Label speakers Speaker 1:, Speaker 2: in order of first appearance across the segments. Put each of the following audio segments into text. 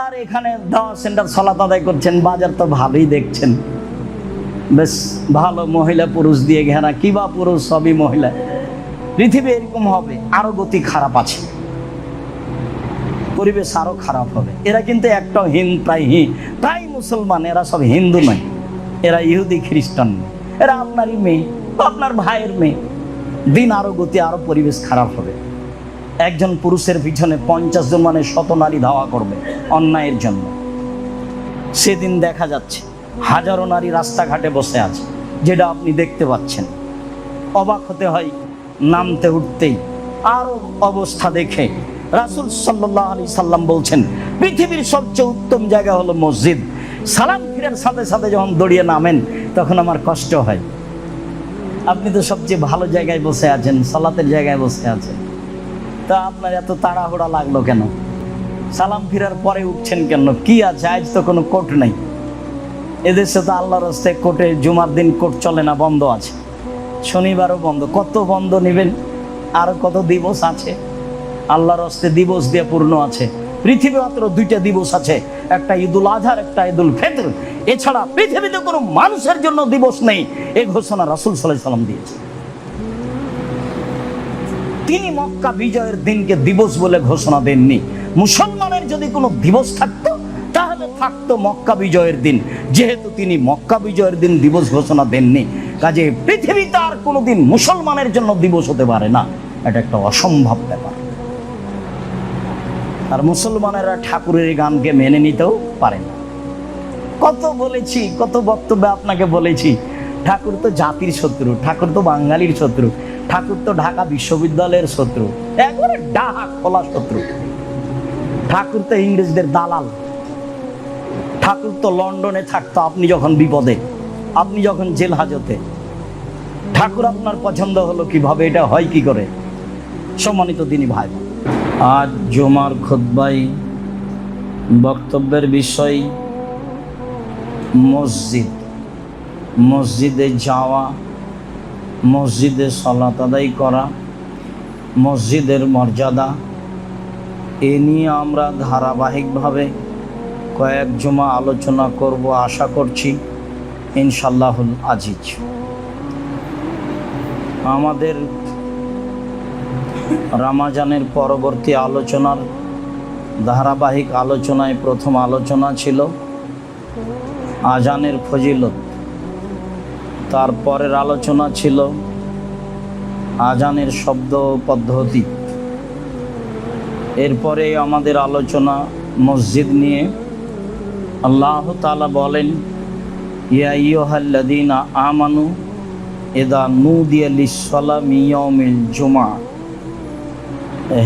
Speaker 1: আর এখানে দাওয়া সেন্টার সালাত আদায় করছেন, বাজার তো ভালোই দেখছেন, বেশ ভালো মহিলা পুরুষ দিয়ে ঘেরা, কি বা পুরুষ সবই মহিলা। পৃথিবী এরকম হবে, আরো গতি খারাপ আছে, পরিবেশ আরো খারাপ হবে। এরা কিন্তু একটা প্রায় মুসলমান, এরা সব হিন্দু নয়, এরা ইহুদি খ্রিস্টান, এরা আপনারই মেয়ে, আপনার ভাইয়ের মেয়ে। দিন আরো গতি, আরো পরিবেশ খারাপ হবে। একজন পুরুষের পিছনে 50 জন মানে শত নারী ধাওয়া করবে অন্যায়ের জন্য। সেদিন দেখা যাচ্ছে হাজারো নারী রাস্তাঘাটে বসে আছে, যেটা আপনি দেখতে পাচ্ছেন। অবাক হতে হয় নামতে উঠতেই। আরো অবস্থা দেখে রাসূল সাল্লাল্লাহু আলাইহি সাল্লাম বলছেন, পৃথিবীর সবচেয়ে উত্তম জায়গা হলো মসজিদ। সালাম ফিরার সাথে সাথে যখন দৌড়িয়ে নামেন তখন আমার কষ্ট হয়। আপনি তো সবচেয়ে ভালো জায়গায় বসে আছেন, সালাতের জায়গায় বসে আছেন, তা আপনার এত তাড়াহুড়া লাগলো কেন? সালাম ফিরার পরে উঠছেন কেন? কি আছে, আজ তো কোনো কোর্ট নেই এদেশে, তো আল্লাহর রাস্তায় কোর্টে জুমার দিন কোর্ট চলে না, বন্ধ আছে, শনিবারও বন্ধ। কত বন্ধ নেবেন? আর কত দিবস আছে? আল্লাহর রাস্তায় দিবস দিয়ে পূর্ণ আছে। পৃথিবী মাত্র 2টা দিবস আছে, একটা ঈদুল আজহার, একটা ঈদুল ফিতর। এছাড়া পৃথিবীতে কোনো মানুষের জন্য দিবস নেই, এই ঘোষণা রাসূল সাল্লাল্লাহু আলাইহি সাল্লাম দিয়েছে। তিনি মক্কা বিজয়ের দিনকে দিবস বলে ঘোষণা দেননি। মুসলমানের যদি কোনো দিবস থাকতো তাহলে থাকতো মক্কা বিজয়ের দিন। যেহেতু তিনি মক্কা বিজয়ের দিন দিবস ঘোষণা দেননি, কাজে পৃথিবীতে আর কোনোদিন মুসলমানের জন্য দিবস হতে পারে না। এটা একটা অসম্ভব ব্যাপার। আর মুসলমানেরা ঠাকুরের গানকে মেনে নিতেও পারে না। কত বলেছি, কত বক্তব্যে আপনাকে বলেছি, ঠাকুর তো জাতির শত্রু, ঠাকুর তো বাঙালির শত্রু, ঠাকুর তো ঢাকা বিশ্ববিদ্যালয়ের শত্রু, একবারে ডাহা খোলা শত্রু। ঠাকুর তো ইংরেজদের দালাল। ঠাকুর তো লন্ডনে থাকতো আপনি যখন বিপদে, আপনি যখন জেল হাজতে। ঠাকুর আপনার পছন্দ হলো কিভাবে? এটা হয় কি করে? সম্মানিত দিনী ভাই, আজ জুমার খুতবায় বক্তব্যের বিষয় মসজিদ, মসজিদে যাওয়া, মসজিদে সালাত আদায় করা, মসজিদের মর্যাদা, এ নিয়ে আমরা ধারাবাহিকভাবে কয়েক জুমা আলোচনা করব, আশা করছি ইনশাআল্লাহুল আজিজ। আমাদের রমজানের পরবর্তী আলোচনার ধারাবাহিক আলোচনায় প্রথম আলোচনা ছিল আজানের ফজিলত, তারপরের আলোচনা ছিল আজানের শব্দ পদ্ধতি, এরপরে আমাদের আলোচনা মসজিদ নিয়ে। আল্লাহ তাআলা বলেন, ইয়া আইয়ুহাল্লাযীনা আমানু ইযা নুদিয়া লিস-সালাতি মিন ইয়াউমিল জুমআ,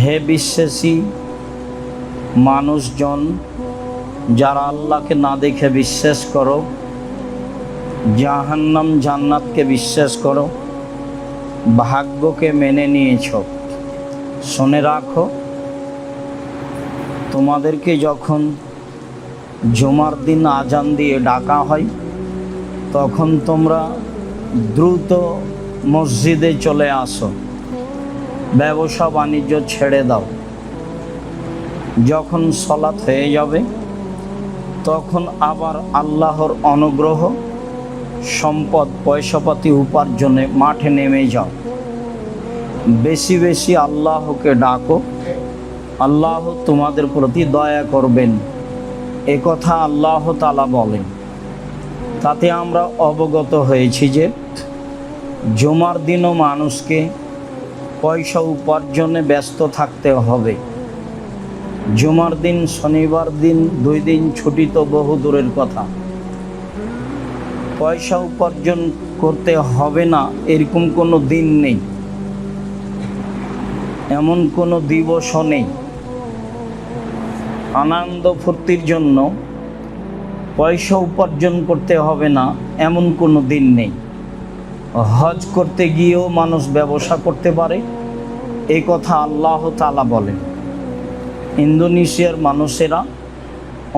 Speaker 1: হে বিশ্বাসী মানুষজন, যারা আল্লাহকে না দেখে বিশ্বাস করো, জাহান্নাম জান্নাতকে বিশ্বাস করো, ভাগ্যকে মেনে নিয়েছ, শুনে রাখো, তোমাদেরকে যখন জুমার দিন আজান দিয়ে ডাকা হয় তখন তোমরা দ্রুত মসজিদে চলে আসো, ব্যবসা বাণিজ্য ছেড়ে দাও। যখন সালাত হয়ে যাবে তখন আবার আল্লাহর অনুগ্রহ, সম্পদ, পয়সাপাতি উপার্জনে মাঠে নেমে যাও, বেশি বেশি আল্লাহকে ডাকো, আল্লাহ তোমাদের প্রতি দয়া করবেন, এ কথা আল্লাহ তাআলা বলেন। তাতে আমরা অবগত হয়েছি যে জুমার দিনও মানুষকে পয়সা উপার্জনে ব্যস্ত থাকতে হবে। জুমার দিন, শনিবার দিন, 2 দিন ছুটি তো বহু দূরের কথা, পয়সা উপার্জন করতে হবে না এরকম কোনো দিন নেই, এমন কোনো দিবসও নেই। আনন্দ ফুর্তির জন্য পয়সা উপার্জন করতে হবে না এমন কোনো দিন নেই। হজ করতে গিয়েও মানুষ ব্যবসা করতে পারে, এই কথা আল্লাহ তাআলা বলেন। ইন্দোনেশিয়ার মানুষেরা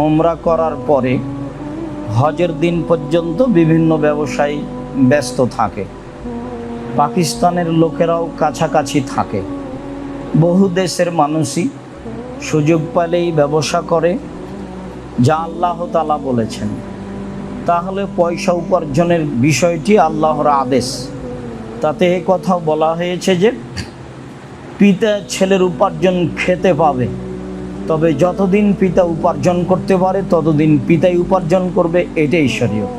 Speaker 1: উমরা করার পরে হজের দিন পর্যন্ত বিভিন্ন ব্যবসায় ব্যস্ত থাকে। পাকিস্তানের লোকেরাও কাছাকাছি থাকে। বহু দেশের মানুষই সুযোগ পেলেই ব্যবসা করে, যা আল্লাহ তাআলা বলেছেন, তাহলে পয়সা উপার্জনের বিষয়টি আল্লাহর আদেশ। তাতে এ কথাও বলা হয়েছে যে পিতা ছেলের উপার্জন খেতে পাবে, তবে যতদিন পিতা উপার্জন করতে পারে ততদিন পিতাই উপার্জন করবে, এটাই শরীয়ত।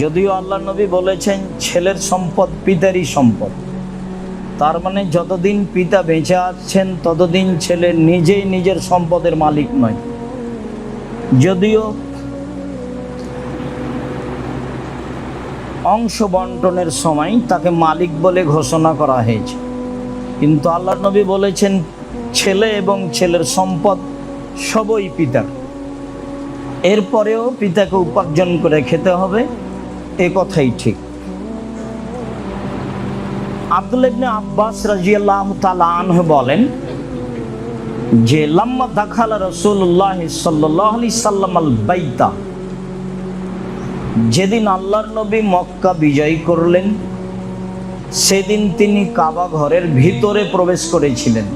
Speaker 1: যদিও আল্লাহ নবী বলেছেন ছেলের সম্পদ পিতারই সম্পদ, তার মানে যতদিন পিতা বেঁচে আছেন ততদিন ছেলে নিজেই নিজের সম্পদের মালিক নয়। যদিও অংশ বন্টনের সময় তাকে মালিক বলে ঘোষণা করা হয়েছে, কিন্তু আল্লাহ নবী বলেছেন ছেলে এবং ছেলের সম্পদ সবই পিতার। এরপরেও পিতাকে উপার্জন করে খেতে হবে, এ কথাই ঠিক। আব্দুল্লাহ ইবনে আব্বাস রাদিয়াল্লাহু তাআলা আনহু বলেন যে লাম্মা দাখালা রাসূলুল্লাহ সাল্লাল্লাহু আলাইহি সাল্লাম আল বাইতা, যেদিন আল্লাহর নবী মক্কা বিজয় করলেন সেদিন তিনি কাবা ঘরের ভিতরে প্রবেশ করেছিলেন।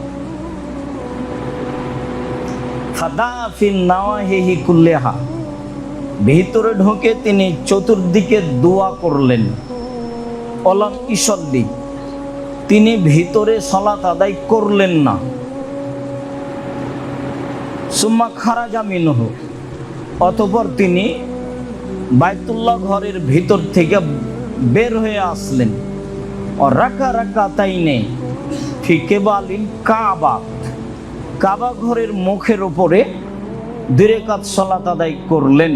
Speaker 1: ফাদা ফিন নাওয়াহিহি কুল্লিহা, ভিতরে ঢুকে তিনি চতুর্দিকে দোয়া করলেন। ওলাম ইসল্লি, তিনি ভিতরে সালাত আদায় করলেন না। সুম্মা খারাজা মিনহু, অতঃপর তিনি বাইতুল্লাহ ঘরের ভিতর থেকে বের হয়ে আসলেন। আর রাকা রাকাতাইনে ফি কিবালিল কাবা, কাবা ঘরের মুখের উপরে 2 রাকাত সালাত আদায় করলেন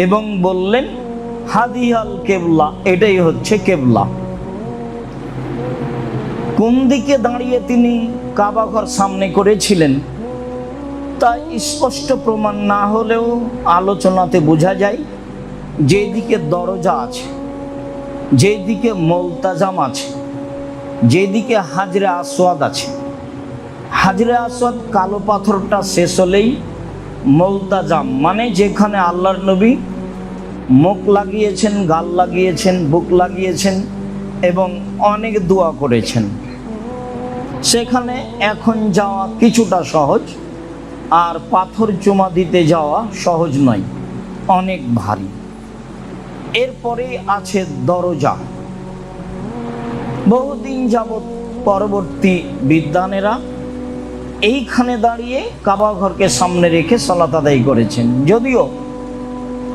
Speaker 1: এবং বললেন হাদিয়াল কেবলা, এটাই হচ্ছে কেবলা। কোন দিকে দাঁড়িয়ে তিনি কাবা ঘর সামনে করেছিলেন তা স্পষ্ট প্রমাণ না হলেও আলোচনাতে বোঝা যায় যেদিকে দরজা আছে, যেদিকে মুলতাজাম আছে, যেদিকে হাজরে আসওয়াদ আছে, হাজরে আসওয়াদ কালো পাথরটা শেষ হলেই মুলতাজাম, মানে যেখানে আল্লাহর নবী মুখ লাগিয়েছেন, গাল লাগিয়েছেন, বুক লাগিয়েছেন এবং অনেক দোয়া করেছেন, সেখানে এখন যাওয়া কিছুটা সহজ, আর পাথর চুমা দিতে যাওয়া সহজ নয়, অনেক ভারী। এরপরে আছে দরজা। বহুদিন যাবৎ পরবর্তী বিদ্বানেরা এইখানে দাঁড়িয়ে কাবা ঘরকে সামনে রেখে সালাত আদায় করেছেন। যদিও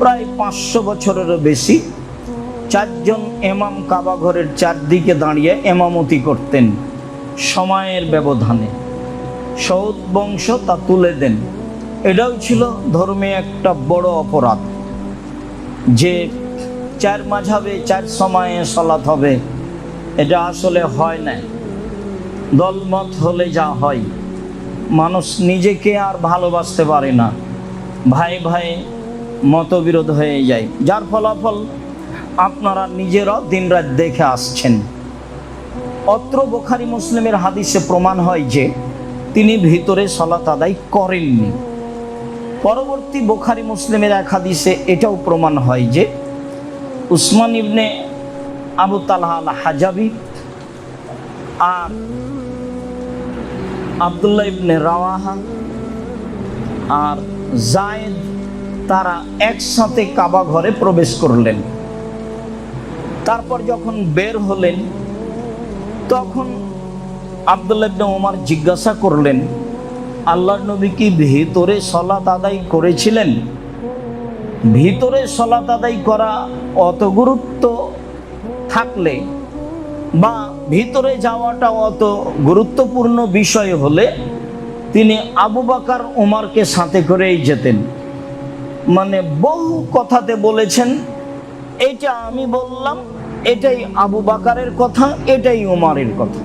Speaker 1: প্রায় 500 বছরেরও বেশি 4 জন ইমাম কাবা ঘরের চারদিকে দাঁড়িয়ে ইমামতি করতেন সময়ের ব্যবধানে। সৌদ বংশ তা তুলে দেন। এটাও ছিল ধর্মে একটা বড় অপরাধ যে 4 মাযহাবে 4 সময়ে সালাত হবে, এটা আসলে হয় না। দলমত হলে যা হয়, মানুষ নিজেকে আর ভালোবাসতে পারে না, ভাই ভাই মতবিরোধ হয়ে যায়, যার ফলাফল আপনারা নিজেরাও দিনরাত দেখে আসছেন। অত্র বুখারী মুসলিমের হাদিসে প্রমাণ হয় যে তিনি ভিতরে সালাত আদায় করেননি। পরবর্তী বুখারী মুসলিমের এক হাদিসে এটাও প্রমাণ হয় যে উসমান ইবনে আবু তালহা আল হাজাবি আর আব্দুল্লাহ ইবনে রাওয়াহা আর জায়েদ তারা একসাথে কাবা ঘরে প্রবেশ করলেন। তারপর যখন বের হলেন তখন আব্দুল্লাহ ইবনে ওমর জিজ্ঞাসা করলেন, আল্লাহর নবী কি ভিতরে সালাত আদায় করেছিলেন? ভিতরে সালাত আদায় করা অত গুরুত্ব থাকলে বা ভিতরে যাওয়াটা অত গুরুত্বপূর্ণ বিষয় হলে তিনি আবু বকর ওমরকে সাথে করেই যেতেন। মানে বহু কথাতে বলেছেন এটা আমি বললাম, এটাই আবু বকরের কথা, এটাই ওমরের কথা,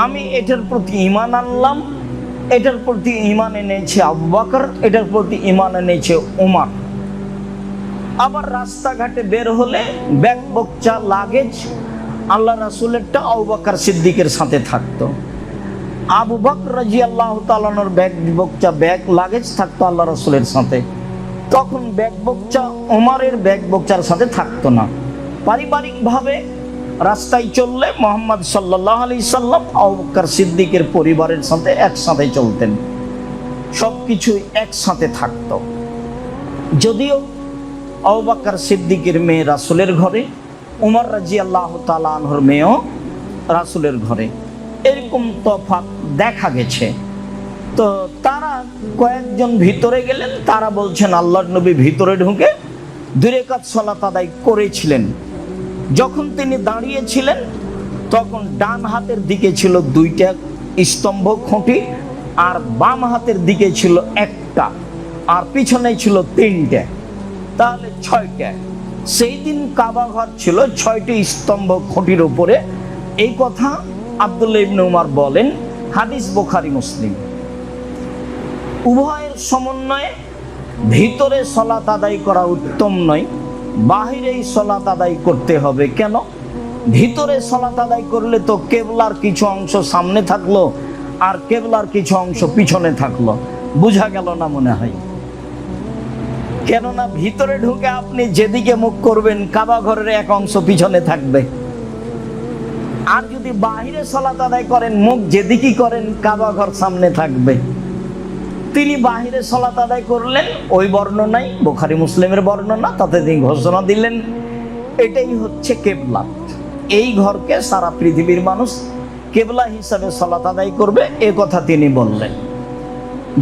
Speaker 1: আমি এটার প্রতি ঈমান আনলাম, এটার প্রতি ঈমান এনেছে আবু বকর, এটার প্রতি ঈমান এনেছে ওমর। আবার রাস্তাঘাটে বের হলে ব্যাগ বকচা লাগেজ আল্লাহ রাসূলেরটা আবু বকর সিদ্দিকের সাথে থাকতো, আবু বকর রাদিয়াল্লাহু তাআলা আনহুর ব্যাগ বকচা ব্যাগ লাগেজ থাকতো আল্লাহ রাসূলের সাথে। তখন ব্যাগ বকচা ওমরের ব্যাগ বকচার সাথে থাকতো না। পারিবারিকভাবে রাস্তায় চললে মুহাম্মদ সাল্লাল্লাহু আলাইহি সাল্লাম আবু বকর সিদ্দিকের পরিবারের সাথে একসাথে চলতেন। সবকিছু একসাথে থাকত। যদিও আবু বকর সিদ্দিকের মেয়ে রাসূলের ঘরে, উমর রাদিয়াল্লাহু তাআলা আনহুর মেয়েও রাসূলের ঘরে, এরকম তফাৎ দেখা গেছে। তো তারা কয়েকজন ভিতরে গেলেন, তারা বলছেন আল্লাহর নবী ভিতরে ঢুকে 2 রাকাত সালাত আদায় করেছিলেন। যখন তিনি দাঁড়িয়েছিলেন তখন ডান হাতের দিকে ছিল 2টা স্তম্ভ খুঁটি, আর বাম হাতের দিকে ছিল 1টা, আর পিছনে ছিল 3টে, তাহলে 6টা। সেই দিন কাবা ঘর ছিল 6টি স্তম্ভ খুঁটির উপরে। এই কথা আব্দুল্লাহ ইবনে উমর বলেন, হাদিস বুখারী মুসলিম। উভয়ের সমন্বয়ে ভিতরে সালাত আদায় করা উত্তম নয়, বাহিরেই সালাত আদায় করতে হবে। কেন? ভিতরে সালাত আদায় করলে তো কেবলার কিছু অংশ সামনে থাকলো আর কেবলার কিছু অংশ পিছনে থাকলো, বোঝা গেল না মনে হয়। কেননা ভিতরে ঢুকে আপনি যেদিকে মুখ করবেন কাবা ঘরের এক অংশ পিছনে থাকবে, আর যদি বাহিরে সালাত আদায় করেন মুখ যেদিকে করেন কাবা ঘর সামনে থাকবে। তিনি বাহিরে সালাত আদায় করলেন, ওই বর্ণনাই বুখারী মুসলিমের বর্ণনা, তাতে তিনি ঘোষণা দিলেন এটাই হচ্ছে কেবলা, এই ঘরকে সারা পৃথিবীর মানুষ কেবলা হিসাবে সালাত আদায় করবে, এ কথা তিনি বললেন।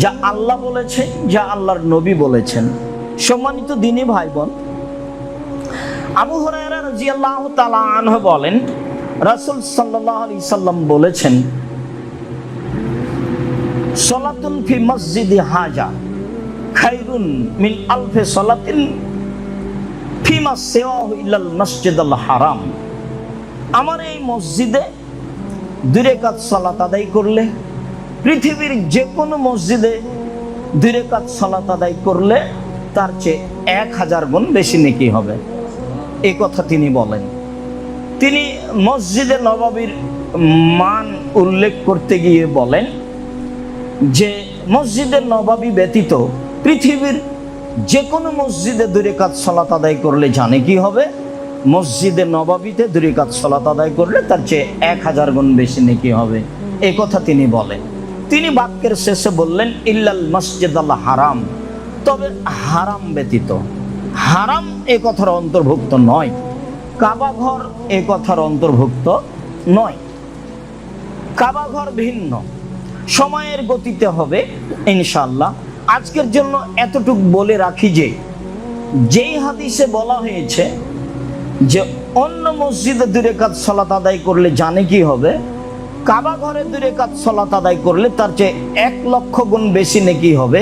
Speaker 1: যা আল্লাহ বলেছে, যা আল্লাহর নবী বলেছেন। সম্মানিত দ্বীনী ভাই বোন, আবু হুরায়রা রাদিয়াল্লাহু তাআলা আনহু বলেন, রাসূল সাল্লাল্লাহু আলাইহি সাল্লাম বলেছেন, সালাতুন ফি মসজিদি হাজা খায়রুন মিন আলফি সালাতিন ফিমা সিওয়াহু ইল্লাল মসজিদুল হারাম। আমার এই মসজিদে 2 রাকাত সালাত আদায় করলে, পৃথিবীর যে কোনো মসজিদে 2 রাকাত সালাত আদায় করলে তার চেয়ে 1000 গুণ বেশি নেকি হবে, এই কথা তিনি বলেন। তিনি মসজিদে নববীর মান উল্লেখ করতে গিয়ে বলেন যে মসজিদে নববী ব্যতীত পৃথিবীর যে কোনো মসজিদে 2 রাকাত সালাত আদায় করলে জানে কি হবে? মসজিদে নববীতে 2 রাকাত সালাত আদায় করলে তার চেয়ে 1000 গুণ বেশি নেকি হবে, এই কথা তিনি বলেন। তিনি বাক্যের শেষে বললেন ইল্লাল মসজিদুল হারাম, তবে হারাম ব্যতীত। হারাম এ কথার অন্তর্ভুক্ত নয়, কাবা ঘর এ কথার অন্তর্ভুক্ত নয়। কাবা ঘর ভিন্ন, সময়ের গতিতে হবে ইনশাআল্লাহ। আজকের জন্য এতটুকু বলে রাখি যে যেই হাদিসে বলা হয়েছে যে অন্য মসজিদে 2 রাকাত সালাত আদায় করলে জানে কি হবে, কাবা ঘরে 2 রাকাত সালাত আদায় করলে তার চেয়ে 1,00,000 গুণ বেশি নেকি হবে,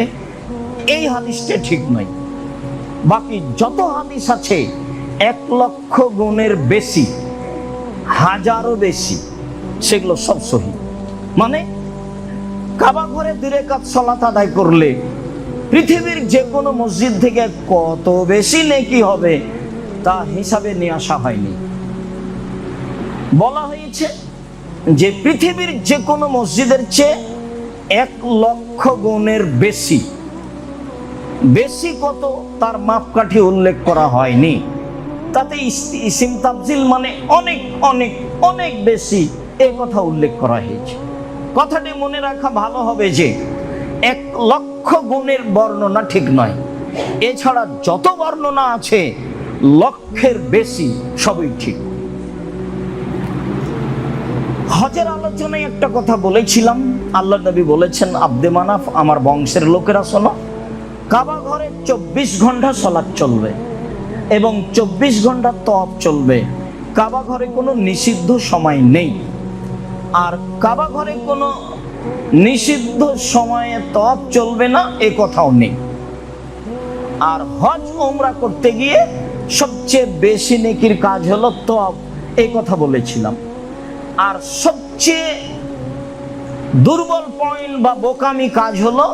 Speaker 1: এই হাদিসটা ঠিক নয়। বাকি যত হাদিস আছে 1,00,000 গুণের বেশি, হাজারও বেশি, সেগুলো সব সহিহ। মানে কাবা ঘরে 2 রাকাত সালাত আদায় করলে পৃথিবীর যে কোনো মসজিদ থেকে কত বেশি নেকি হবে তা হিসাবে নিয়ে আসা হয়নি। বলা হয়েছে যে পৃথিবীর যে কোনো মসজিদের চেয়ে 1,00,000 গুণের বেশি। বেশি কত তার মাপকাঠি উল্লেখ করা হয়নি, তাতে ইসিম তাফজিল মানে অনেক অনেক অনেক বেশি এই কথা উল্লেখ করা হয়েছে। কথাটি মনে রাখা ভালো হবে যে 1,00,000 গুণের বর্ণনা ঠিক নয়, এছাড়া যত বর্ণনা আছে লক্ষের বেশি সবই ঠিক। হজের আলোচনায় একটা কথা বলেছিলাম, আল্লাহ নবী বলেছেন আব্দে মানাফ আমার বংশের লোকেরা শোনো, কাবা ঘরে 24 ঘন্টা সালাত চলবে এবং 24 ঘন্টা তওয়াফ চলবে। কাবা ঘরে কোনো নিষিদ্ধ সময় নেই, আর কাবা ঘরে কোনো নিষিদ্ধ সময়ে তওয়াফ চলবে না এ কথাও নেই। আর হজ ওমরা করতে গিয়ে সবচেয়ে বেশি নেকির কাজ হলো তওয়াফ, এই কথা বলেছিলাম। আর সবচেয়ে দুর্বল পয়েন্ট বা বোকামি কাজ হলো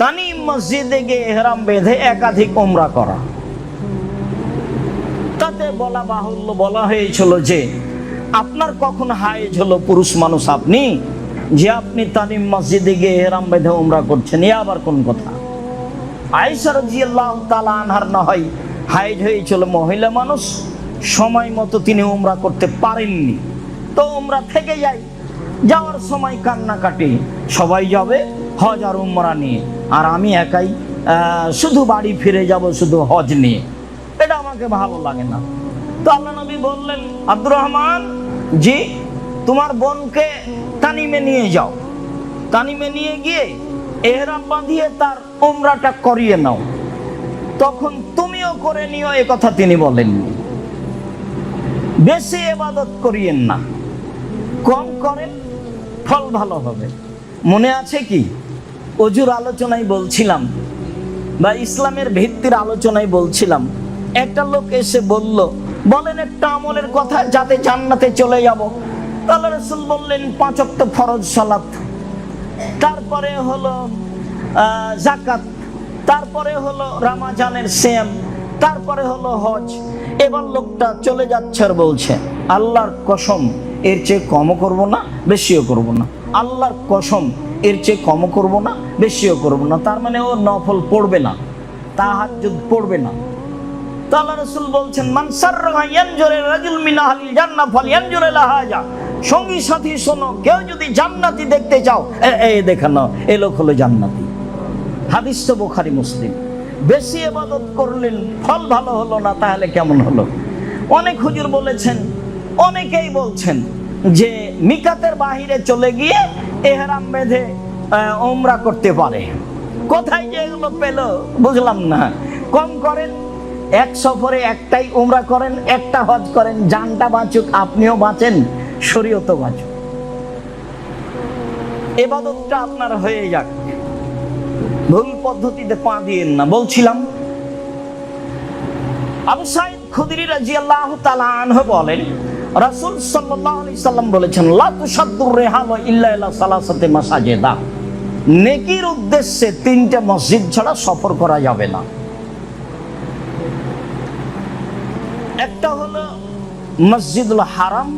Speaker 1: তানিম মসজিদে গিয়ে ইহরাম বেঁধে একাধিক ওমরা করা। তাতে বলা বাহুল্য বলা হয়েছিল যে আপনার কখন হায়েজ হলো পুরুষ মানুষ আপনি যে আপনি তানিম মসজিদে গিয়ে ইহরাম বেঁধে ওমরা করছেন, এ আবার কোন কথা? আয়েশা রাদিয়াল্লাহু তাআলা আনহার না হয় হায়েজ হয়েছিল, মহিলা মানুষ, সময় মতো তিনি ওমরা করতে পারেননি, তো ওমরা থেকে যায়। যাওয়ার সময় কান্নাকাটি, সবাই যাবে হজ আর উমরা নিয়ে, আর আমি একাই শুধু বাড়ি ফিরে যাব শুধু হজ নিয়ে, এটা আমাকে ভালো লাগে না। তো আল্লাহ নবী বললেন, আব্দুর রহমান জি, তোমার বোনকে তানিমে নিয়ে যাও, তানিমে নিয়ে গিয়ে এহরাম বাঁধিয়ে তার উমরাটা করিয়ে নাও, তখন তুমিও করে নিও, এ কথা তিনি বলেন। বেশি ইবাদত করিয়েন না, কম করেন, ফল ভালো হবে। মনে আছে কি, অজুর আলোচনায় বলছিলাম বা ইসলামের ভিত্তির আলোচনায় বলছিলাম, একটা লোক এসে বলল, বলেন একটা আমলের কথা যাতে জান্নাতে চলে যাব। আল্লাহ রাসূল বললেন 5 ওয়াক্ত ফরজ সালাত, তারপরে হলো যাকাত, তারপরে হলো রমজানের সিয়াম, তারপরে হলো হজ। এবার লোকটা চলে যাচ্ছে আর বলছে, আল্লাহর কসম এর চেয়ে কমও করব না বেশিও করব না, আল্লাহর কসম এর চেয়ে কমও করব না বেশিও করব না। তার মানে ও নফল পড়বে না, তাহাজ্জুদ পড়বে না। তো আল্লাহ রাসূল বলছেন, মান সাররা ইয়ানজুরু রাজুল মিন আহলিল জান্নাহ ফালয়ানজুর ইলা হাজা, সঙ্গী সাথী শোনো, কেউ যদি জান্নাতি দেখতে চাও, এই দেখে নাও, এ লোক হলো জান্নাতি। হাদিস তো বুখারী মুসলিম। বেশি ইবাদত করলেন, ফল ভালো হলো না, তাহলে কেমন হলো? অনেক হুজুর বলেছেন, অনেকেই বলছেন যে মিকাতের বাহিরে চলে গিয়ে ইহরাম বেঁধে উমরা করতে পারে। কোথায় যে এগুলো পেল বুঝলাম না। কম করেন, এক সফরে একটাই উমরা করেন, একটা হজ করেন, জানটা বাঁচুক, আপনিও বাঁচেন, শরীয়তও বাঁচুক, ইবাদতটা আপনার হয়ে যাক, ভুল পদ্ধতিতে পা দিয়েন না। বলছিলাম, আবু সাঈদ খুদরি রাদিয়াল্লাহু তাআলা আনহু বলেন, রাসূল সাল্লাল্লাহু আলাইহি সাল্লাম বলেছেন, লা তুসাদ্দুর রিহাল ইল্লা ইলা সালাসাতি মাসাজিদা, নেকির উদ্দেশ্যে 3টে মসজিদ ছাড়া সফর করা যাবে না। একটা হলো মসজিদুল হারাম,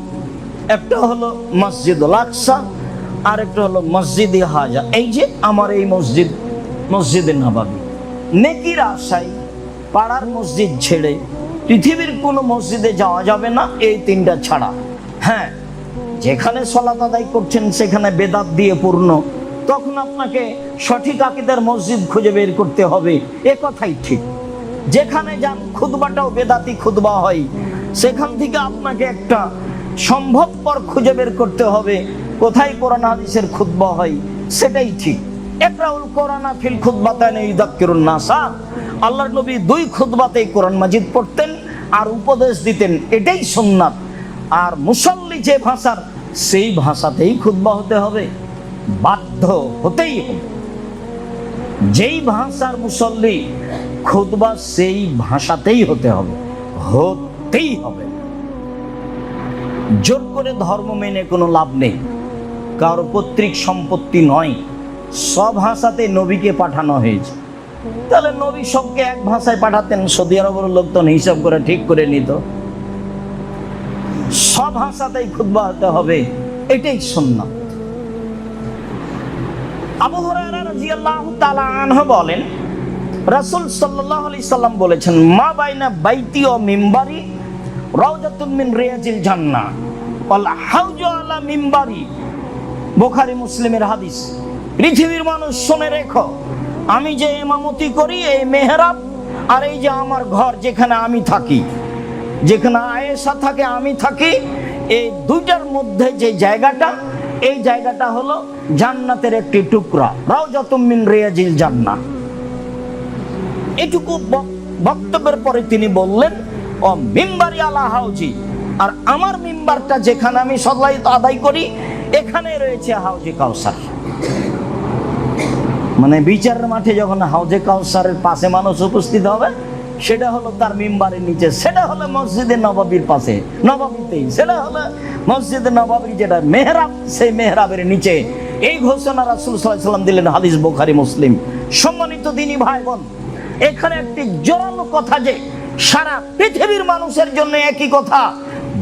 Speaker 1: একটা হলো মসজিদুল আকসা, আর একটা হলো মসজিদে হাজা। এই যে আমার এই মসজিদ, মসজিদে নববী, নেকির আশায় পাড়ার মসজিদ ছেড়ে পৃথিবীর কোনো মসজিদে যাওয়া যাবে না, এই 3টা ছাড়া। হ্যাঁ, যেখানে সালাত আদায় করছেন সেখানে বেদাত দিয়ে পূর্ণ, তখন আপনাকে সঠিক আকীদার মসজিদ খুঁজে বের করতে হবে, এ কথাই ঠিক। যেখানে যান খুতবাটাও বেদাতি খুতবা হয়, সেখান থেকে আপনাকে একটা সম্ভবপর খুঁজে বের করতে হবে কোথায় কোরআন হাদিসের খুতবা হয়, সেটাই ঠিক। ইকরাউল কোরআনা ফিল খুতবাতাইনি ইউযাক্কিরুন নাসা, আল্লাহর নবী 2 খুতবাতেই কোরআন মাজিদ পড়তেন আর উপদেশ দিতেন, এটাই সুন্নাত। আর মুসল্লি যে ভাষার, সেই ভাষাতেই খুতবা হতে হবে, বাধ্য হতেই হবে। যেই ভাষার মুসল্লি খুতবা, সেই ভাষাতেই হতে হবে, হতেই হবে। জোর করে ধর্ম মেনে কোনো লাভ নেই, কারো পৈতৃক সম্পত্তি নয়, সব ভাষাতে নবীকে পাঠানো হয়েছে। তাহলে নবী সবকে এক ভাষায় পাঠাতেন, সৌদি আরবের লোকজন হিসাব করে ঠিক করে নিত। সব ভাষাতেই খুতবা হতে হবে, এটাই সুন্নাত। আবু হুরায়রা রাদিয়াল্লাহু তাআলা আনহু বলেন, রাসূল সাল্লাল্লাহু আলাইহি সাল্লাম বলেছেন, মা বাইনা বাইতি ও মিম্বারি রাউযাতুম মিন রিয়াজিল জান্নাহ ওয়াল হাউজু আলা মিম্বারি, বুখারী মুসলিমের হাদিস। পৃথিবীর মানুষ শুনে রেখো, আমি যে ইমামতি করি, এই মেহরাব আর এই যে আমার ঘর যেখানে আমি থাকি, যেখানে আয়েশা থাকে আমি থাকি, এই 2টার মধ্যে যে জায়গাটা, এই জায়গাটা হলো জান্নাতের একটি টুকরা, রাউযাতুম মিন রিয়াজিল জান্নাহ। এটুকু বক্তব্যের পরে তিনি বললেন, ও মিম্বারি আলা হাউজি, আর আমার মিম্বারটা যেখানে আমি সালাত আদায় করি, এখানে রয়েছে হাউজে কাউসার। মানে বিচারের মাঠে যখন হাউজে কাউসারের পাশে মানুষ উপস্থিত হবে, সেটা হলো তার মিম্বারের নিচে, সেটা হলো মসজিদে নববীর পাশে, নববীতেই, সেটা হলো মসজিদে নববীর যেটা মেহরাব, সেই মেহরাবের নিচে। এই ঘোষণা রাসূল সাল্লাল্লাহু আলাইহি ওয়াসাল্লাম দিলেন, হাদিস বুখারী মুসলিম। সম্মানিত দিনী ভাই বোন, এখানে একটি জোরালো কথা যে সারা পৃথিবীর মানুষের জন্য একই কথা,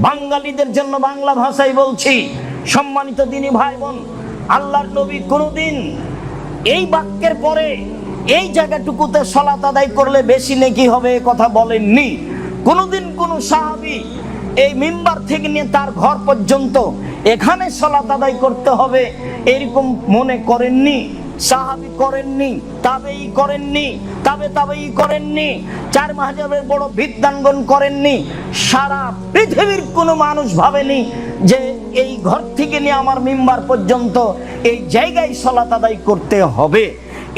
Speaker 1: বাঙালিদের জন্য বাংলা ভাষায় বলছি। সম্মানিত দিনী ভাই বোন, আল্লাহর নবী কোনদিন এই বাক্যের পরে এই জায়গাটুকুতে সালাত আদায় করলে বেশি নেকি হবে এ কথা বলেননি। কোনদিন কোন সাহাবী এই মিম্বার থেকে নিয়ে তার ঘর পর্যন্ত এখানে সালাত আদায় করতে হবে এরকম মনে করেননি। সাহাবী করেননি, তাবেঈ করেননি, তাবেঈ করেননি, 4 মাযহাবের বড় বিদ্বানগণ করেননি। সারা পৃথিবীর কোনো মানুষ ভাবেনি যে এই ঘর থেকে নিয়ে আমার মিম্বার পর্যন্ত এই জায়গায় সালাত আদায় করতে হবে,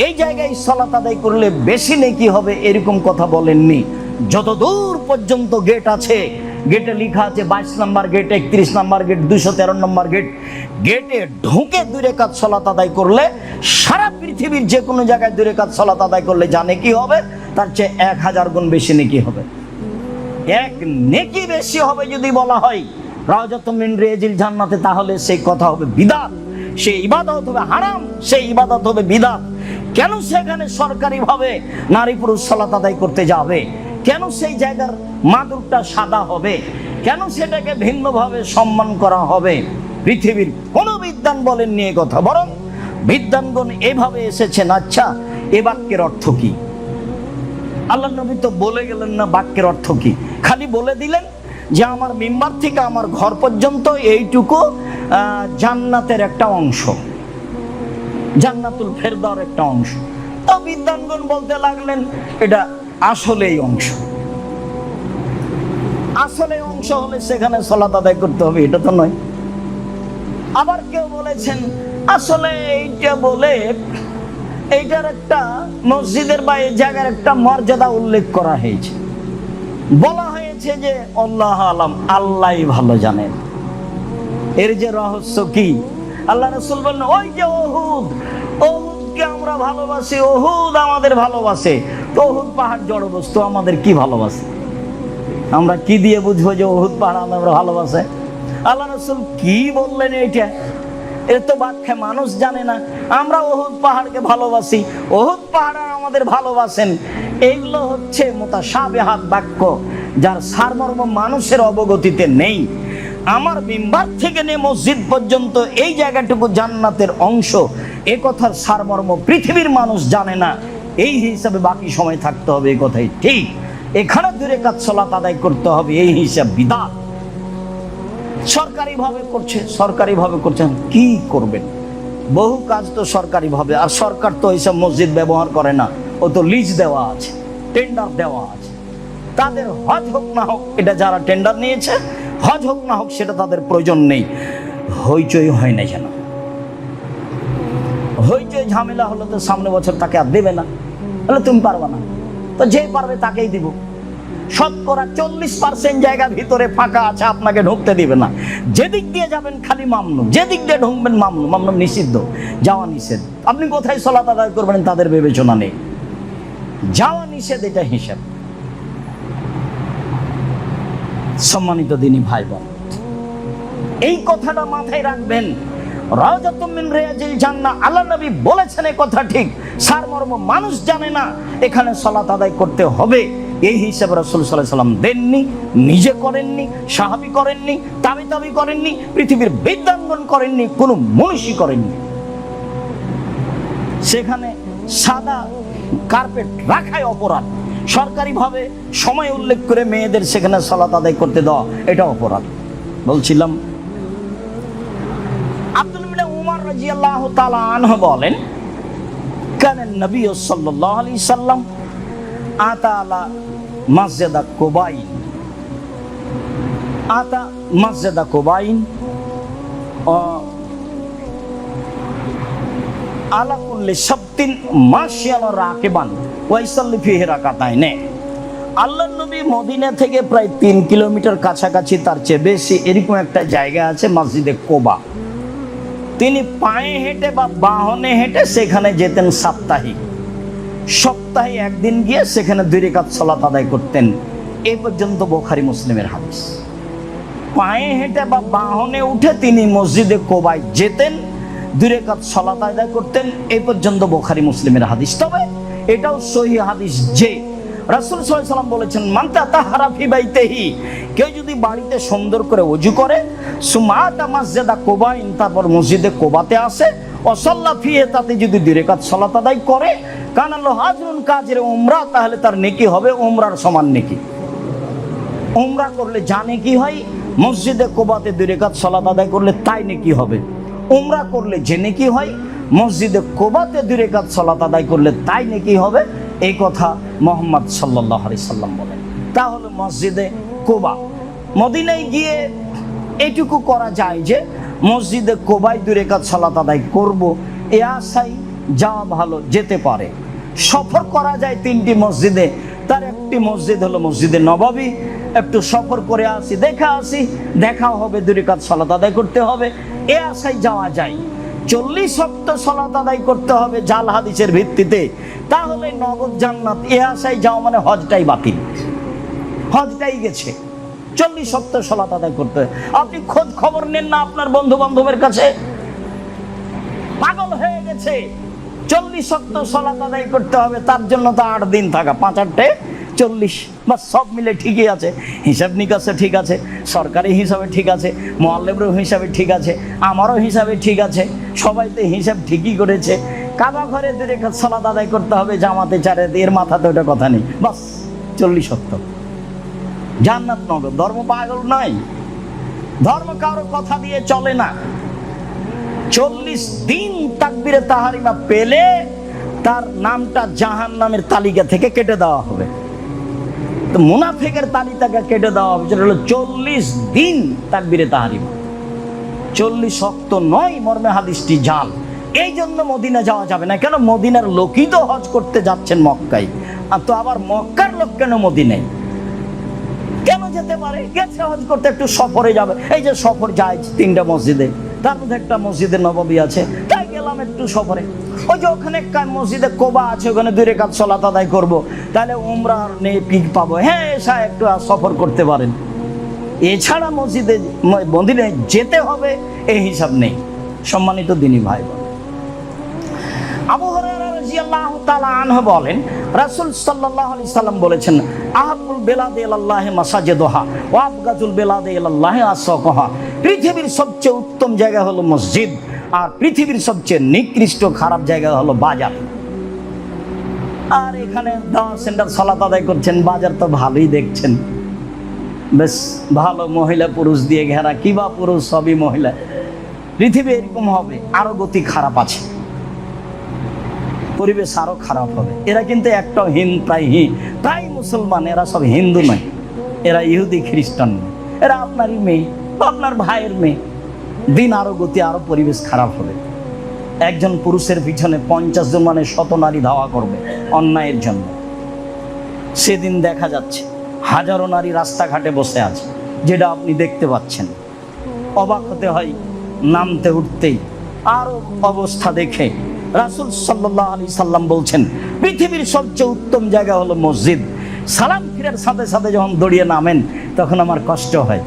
Speaker 1: এই জায়গায় সালাত আদায় করলে বেশি নেকি হবে, এরকম কথা বলেননি। যত দূর পর্যন্ত গেট আছে, গেটে লেখা আছে 22 নম্বর গেট, 31 নম্বর গেট, 213 নম্বর গেট, গেটে ঢুকে 2 রাকাত সালাত আদায় করলে সারা পৃথিবীর যে কোনো জায়গায় 2 রাকাত সালাত আদায় করলে জানে কি হবে, তার চেয়ে 1000 গুণ বেশি নেকি হবে। এক নেকি বেশি হবে যদি বলা হয় রাওজাতুম মিন রিয়াজিল জান্নাতে, তাহলে সেই কথা হবে বিদআত, সেই ইবাদত হবে হারাম, সেই ইবাদত হবে বিদআত। কেন সেখানে সরকারিভাবে নারী পুরুষ সালাত আদায় করতে যাবে? কেন সেই জায়গার মাদুরটা সাদা হবে? কেন সেটাকে ভিন্নভাবে সম্মান করা হবে? পৃথিবীর কোনো বিদ্বান বলেন নিয়ে কথা, বরং বিদ্বানগণ এভাবে এসেছেন। আচ্ছা, এ বাক্যের অর্থ কি? আল্লাহ নবী তো বলে গেলেন না বাক্যের অর্থ কি, খালি বলে দিলেন যে আমার মিম্বার থেকে আমার ঘর পর্যন্ত এইটুকু জান্নাতের একটা অংশ, জান্নাতুল ফেরদাউসের একটা অংশ। তো বিদ্বানগণ বলতে লাগলেন এটা আসলেই অংশ, আসলে অংশ হলে সেখানে সালাত আদায় করতে হবে, এটা তো নয়। আবার কেউ বলেছেন আসলে এইটা বলে এইটার একটা মসজিদের বা এই জায়গার একটা মর্যাদা উল্লেখ করা হয়েছে, বলা হয়েছে যে আল্লাহ আলাম, আল্লাহই ভালো জানেন এর যে রহস্য কি। আল্লাহ রাসূল বলেন ওই যে ওহুদ, ওহুদকে আমরা ভালোবাসি, ওহুদ আমাদের ভালোবাসে। তো ওহুদ পাহাড় জড় বস্তু, আমাদের কি ভালোবাসে? আমরা কি দিয়ে বুঝবো যে ওহুদ পাহাড় আমরা ভালোবাসে? আল্লাহ রাসূল কি বললেন এইটা? এর তো ব্যাখ্যা মানুষ জানে না। আমরা ওহুদ পাহাড়কে ভালোবাসি, ওহুদ পাহাড় আমাদের ভালোবাসেন, এইগুলো হচ্ছে মুতাশাবিহাত বাক্য, যার সারমর্ম মানুষের অবগতিতে নেই। আমার মিম্বার থেকে নিয়ে মসজিদ পর্যন্ত এই জায়গাটুকু জান্নাতের অংশ, এ কথার সারমর্ম পৃথিবীর মানুষ জানে না। এই হিসাবে বাকি সময় থাকতে হবে, এই কথাই ঠিক। এখানে 2 রাকাত সালাত আদায় করতে হবে, এই হিসাব বিদআত। সরকারিভাবে করছে, সরকারিভাবে করছেন, কি করবেন? বহু কাজ তো সরকারিভাবে, আর সরকার তো এইসব মসজিদ ব্যবহার করে না, ও তো লিজ দেওয়া আছে, টেন্ডার দেওয়া আছে। তাদের হজ হোক না হোক, এটা যারা টেন্ডার নিয়েছে, হজ হোক না হোক সেটা তাদের প্রয়োজন নেই। হইচই হয় না যেন, হইচই ঝামেলা হলো তো সামনে বছর তাকে আর দেবে না, বলে তুমি পারবে না, তো যে পারবে তাকেই দিব। শতকরা 40% জায়গা ভিতরে ফাঁকা আছে, আপনাকে ঢুকতে দিবে না। যেদিক দিয়ে যাবেন খালি মামনু, যেদিক দিয়ে ঢুকবেন মামনু, মামনু নিষিদ্ধ, যাওয়া নিষেধ। আপনি কোথায় সালাত আদায় করবেন তাদের বিবেচনা নেই, যাওয়া নিষেধ, এটা হিসাব। সম্মানিত দিনী ভাই বোন, এই কথাটা মাথায় রাখবেন। রাওজাতুম মিন রিয়াজিল জান্নাহ, আল্লাহ নবী বলেছেন, এই কথা ঠিক, সারমর্ম মানুষ জানে না। এখানে সালাত আদায় করতে হবে, এই হিসাবে রাসূল সাল্লাল্লাহু আলাইহি ওয়াসাল্লাম দেননি, নিজে করেননি, সাহাবী করেননি, তাবেঈ করেননি, পৃথিবীর বিদ্বানগণ করেননি, কোনো মনীষী করেননি। সেখানে সাদা কার্পেট রাখাই অপরাধ, সরকারিভাবে সময় উল্লেখ করে মেয়েদের সেখানে সালাত আদায় করতে দেওয়া, এটা অপরাধ। বলছিলাম আব্দুল্লাহ ইবনে উমর রাদিয়াল্লাহু তাআলা আনহু বলেন, কানা নবী সাল্লাল্লাহু আলাইহি সাল্লাম আতা মসজিদা কুবাইন, আতা মসজিদা কুবাইন আলা কুল্লি সাবতিন মাশিয়ান রাকিবান ওয়া ইসাল্লি ফিহি রাকাতাইন। আল্লাহর নবী মদিনা থেকে প্রায় 3 কিলোমিটার কাছাকাছি, তার চেয়ে বেশি, এরকম একটা জায়গা আছে মসজিদে কোবা। তিনি পায়ে হেঁটে বা বাহনে হেঁটে সেখানে যেতেন সপ্তাহে একদিন গিয়ে সেখানে 2 রাকাত সালাত আদায় করতেন। এই পর্যন্ত বুখারী মুসলিমের হাদিস। পায়ে হেঁটে বা বাহনে উঠে তিনি মসজিদে কোবায় যেতেন, 2 রাকাত সালাত আদায় করতেন। এই পর্যন্ত বুখারী মুসলিমের হাদিস। তবে এটাও সহিহ হাদিস যে রাসূল সাল্লাল্লাহু আলাইহি ওয়াসাল্লাম বলেছেন, মান তাতাহারা ফি বাইতিহি, কেউ যদি বাড়িতে সুন্দর করে ওযু করে, সুমাতা মসজিদা কুবাইন, তারপর মসজিদে কোবাতে আসে, ও সাল্লা ফিহি, তাতে যদি 2 রাকাত সালাত আদায় করে, কানা লাহু আজরুন কাজির উমরা, তাহলে তার নেকি হবে উমরার সমান নেকি। উমরা করলে যা নেকি হয়, মসজিদে কোবাতে 2 রাকাত সালাত আদায় করলে তাই নেকি হবে। উমরা করলে যে নেকি হয়, মসজিদে কোবাতে 2 রাকাত সালাত আদায় করলে তাই নাকি হবে, এই কথা মুহাম্মদ সাল্লাল্লাহু আলাইহি সাল্লাম বলেন। তাহলে মসজিদে কোবা, মদিনায় গিয়ে এইটুকু করা যায় যে মসজিদে কোবায় 2 রাকাত সালাত আদায় করব, এ আশায় যাওয়া ভালো, যেতে পারে। সফর করা যায় 3টি মসজিদে, তার একটি মসজিদ হলো মসজিদে নববী, একটু সফর করে আসি, দেখা হবে, 2 রাকাত সালাত আদায় করতে হবে, এ আশায় যাওয়া যায়। 40 ওয়াক্ত সালাত আদায় করতে হবে জাল হাদিসের ভিত্তিতে, তাহলে নগদ জান্নাত, এ আশায় যাওয়া মানে হজটাই বাতিল, হজটাই গেছে। 40 ওয়াক্ত সালাত আদায় করতে হবে। আপনি খোঁজ খবর নেন না আপনার বন্ধু বান্ধবের কাছে, পাগল হয়ে গেছে। 40 ওয়াক্ত সালাত আদায় করতে হবে, তার জন্য তো 8 দিন থাকা, 5 8 40, বা সব মিলে ঠিকই আছে, হিসাব নিকাশে ঠিক আছে, সরকারি হিসাবে ঠিক আছে, মুআল্লিমের হিসাবে ঠিক আছে, আমারও হিসাবে ঠিক আছে, সবাই তো হিসাব ঠিকই করেছে। কাবা ঘরে 2 রাকাত সালাত আদায় করতে হবে জামাতে 4, এর মাথাতে ওটা কথা নেই, বাস 40 ওয়াক্ত জান্নাত নগদ। ধর্ম পাগল নয়, ধর্ম কারো কথা দিয়ে চলে না। 40 দিন তাকবীরে তাহরিমা পেলে তার নামটা জাহান্নামের তালিকা থেকে কেটে দেওয়া হবে, তো মুনাফিকের তালিকা কেটে দেওয়া হবে, যেটা হলো 40 দিন তাকবীরে তাহরিমা। 40 ওয়াক্ত নয়, মর্মে হাদিসটি জাল। এই জন্য মদিনা যাওয়া যাবে না। কেন? মদিনার লোকই তো হজ করতে যাচ্ছেন মক্কায়, আর তো আবার মক্কার লোক কেন মদিনায় কেন যেতে পারে? গেছে হজ করতে, একটু সফরে যাবে। এই যে সফর যায় 3টা মসজিদে, তার মধ্যে একটা মসজিদে নববী আছে, তাই গেলাম একটু সফরে। ওই যে ওখানে মসজিদে কোবা আছে, ওখানে 2 রাকাত সালাত আদায় করব, তাহলে উমরার নেকি পাবো, হ্যাঁ এসা একটু সফর করতে পারেন। এছাড়া মদিনায় যেতে হবে এই হিসাব নেই। সম্মানিত দিনী ভাই বোন, আবু হুরায়রা রাদিয়াল্লাহু তাআলা আনহু বলেন, রাসূল সাল্লাল্লাহু আলাইহি সাল্লাম বলেছেন, আহাবুল বিলাদি ইলাল্লাহি মাসাজিদুহা ওয়া আবগাজুল বিলাদি ইলাল্লাহি আসওয়াকুহা। পৃথিবীর সবচেয়ে উত্তম জায়গা হলো মসজিদ, আর পৃথিবীর সবচেয়ে নিকৃষ্ট খারাপ জায়গা হলো বাজার। আর এখানে দাওয়া সেন্টার সালাত আদায় করছেন, বাজার তো ভালোই দেখছেন, বেশ ভালো, মহিলা পুরুষ দিয়ে ঘেরা, কিবা পুরুষ সবই মহিলা। পৃথিবী এরকম হবে, আরো গতি খারাপ আছে, পরিবেশ আরো খারাপ হবে। এরা কিন্তু একটাও প্রায় মুসলমান, এরা সব হিন্দু নয়, এরা ইহুদি খ্রিস্টান, এরা আপনারই মেয়ে, আপনার ভাইয়ের মেয়ে। দিন আরো গতি, আরো পরিবেশ খারাপ হবে। একজন পুরুষের পিছনে 50 জন মানে 100 নারী ধাওয়া করবে অন্যায়ের জন্য। সেদিন দেখা যাচ্ছে হাজারো নারী রাস্তাঘাটে বসে আছে, যেটা আপনি দেখতে পাচ্ছেন। অবাক হতে হয় নামতে উঠতেই। আরো অবস্থা দেখে রাসূল সাল্লাল্লাহু আলাইহি সাল্লাম বলছেন, পৃথিবীর সবচেয়ে উত্তম জায়গা হলো মসজিদ। সালাম ফিরার সাথে সাথে যখন দৌড়িয়ে নামেন, তখন আমার কষ্ট হয়।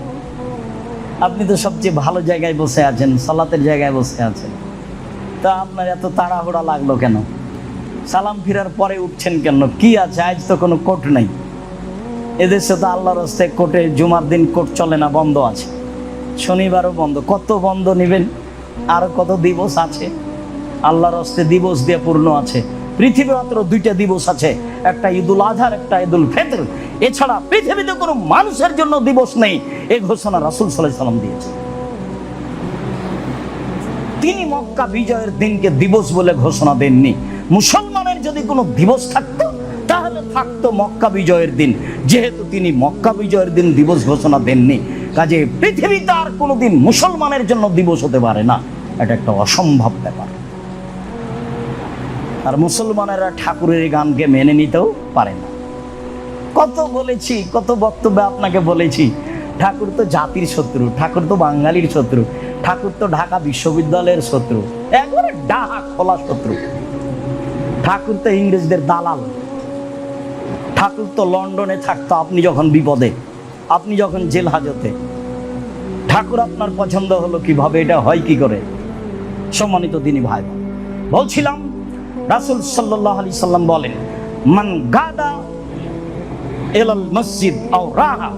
Speaker 1: আপনি তো সবচেয়ে ভালো জায়গায় বসে আছেন, সালাতের জায়গায় বসে আছেন, তা আপনার এত তাড়াহুড়া লাগলো কেন? সালাম ফিরার পরে উঠছেন কেন? কি আছে? আজ তো কোনো কোর্ট নাই এদেশে, তো আল্লাহর রাস্তায় কোর্টে জুমার দিন কোর্ট চলে না, বন্ধ আছে, শনিবারও বন্ধ। কত বন্ধ নেবেন? আর কত দিবস আছে? আল্লাহর রাস্তায় দিবস দিয়ে পূর্ণ আছে। পৃথিবী মাত্র 2টা দিবস আছে, একটা ঈদুল আজহার, একটা ঈদুল ফিতর। এছাড়া পৃথিবীতে কোনো মানুষের জন্য দিবস নেই, এই ঘোষণা রাসূল সাল্লাল্লাহু আলাইহি সাল্লাম দিয়েছেন। তিনি মক্কা বিজয়ের দিনকে দিবস বলে ঘোষণা দেননি। মুসলমানের যদি কোনো দিবস থাকতো, তাহলে থাকতো মক্কা বিজয়ের দিন। যেহেতু তিনি মক্কা বিজয়ের দিন দিবস ঘোষণা দেননি, কাজে পৃথিবীতে আর কোনোদিন মুসলমানের জন্য দিবস হতে পারে না। এটা একটা অসম্ভব ব্যাপার। আর মুসলমানেরা ঠাকুরের গানকে মেনে নিতেও পারে না। কত বলেছি, কত বক্তব্যে আপনাকে বলেছি, ঠাকুর তো জাতির শত্রু, ঠাকুর তো বাঙালির শত্রু, ঠাকুর তো ঢাকা বিশ্ববিদ্যালয়ের শত্রু, একবারে ডাহা খোলা শত্রু। ঠাকুর তো ইংরেজদের দালাল, ঠাকুর তো লন্ডনে থাকতো আপনি যখন বিপদে, আপনি যখন জেল হাজতে। ঠাকুর আপনার পছন্দ হলো কিভাবে? এটা হয় কি করে? সম্মানিত দিনী ভাই, বলছিলাম রাসূল সাল্লাল্লাহু আলাইহি সাল্লাম বলেন, মান গাদা ইলাল মসজিদ আও রাহা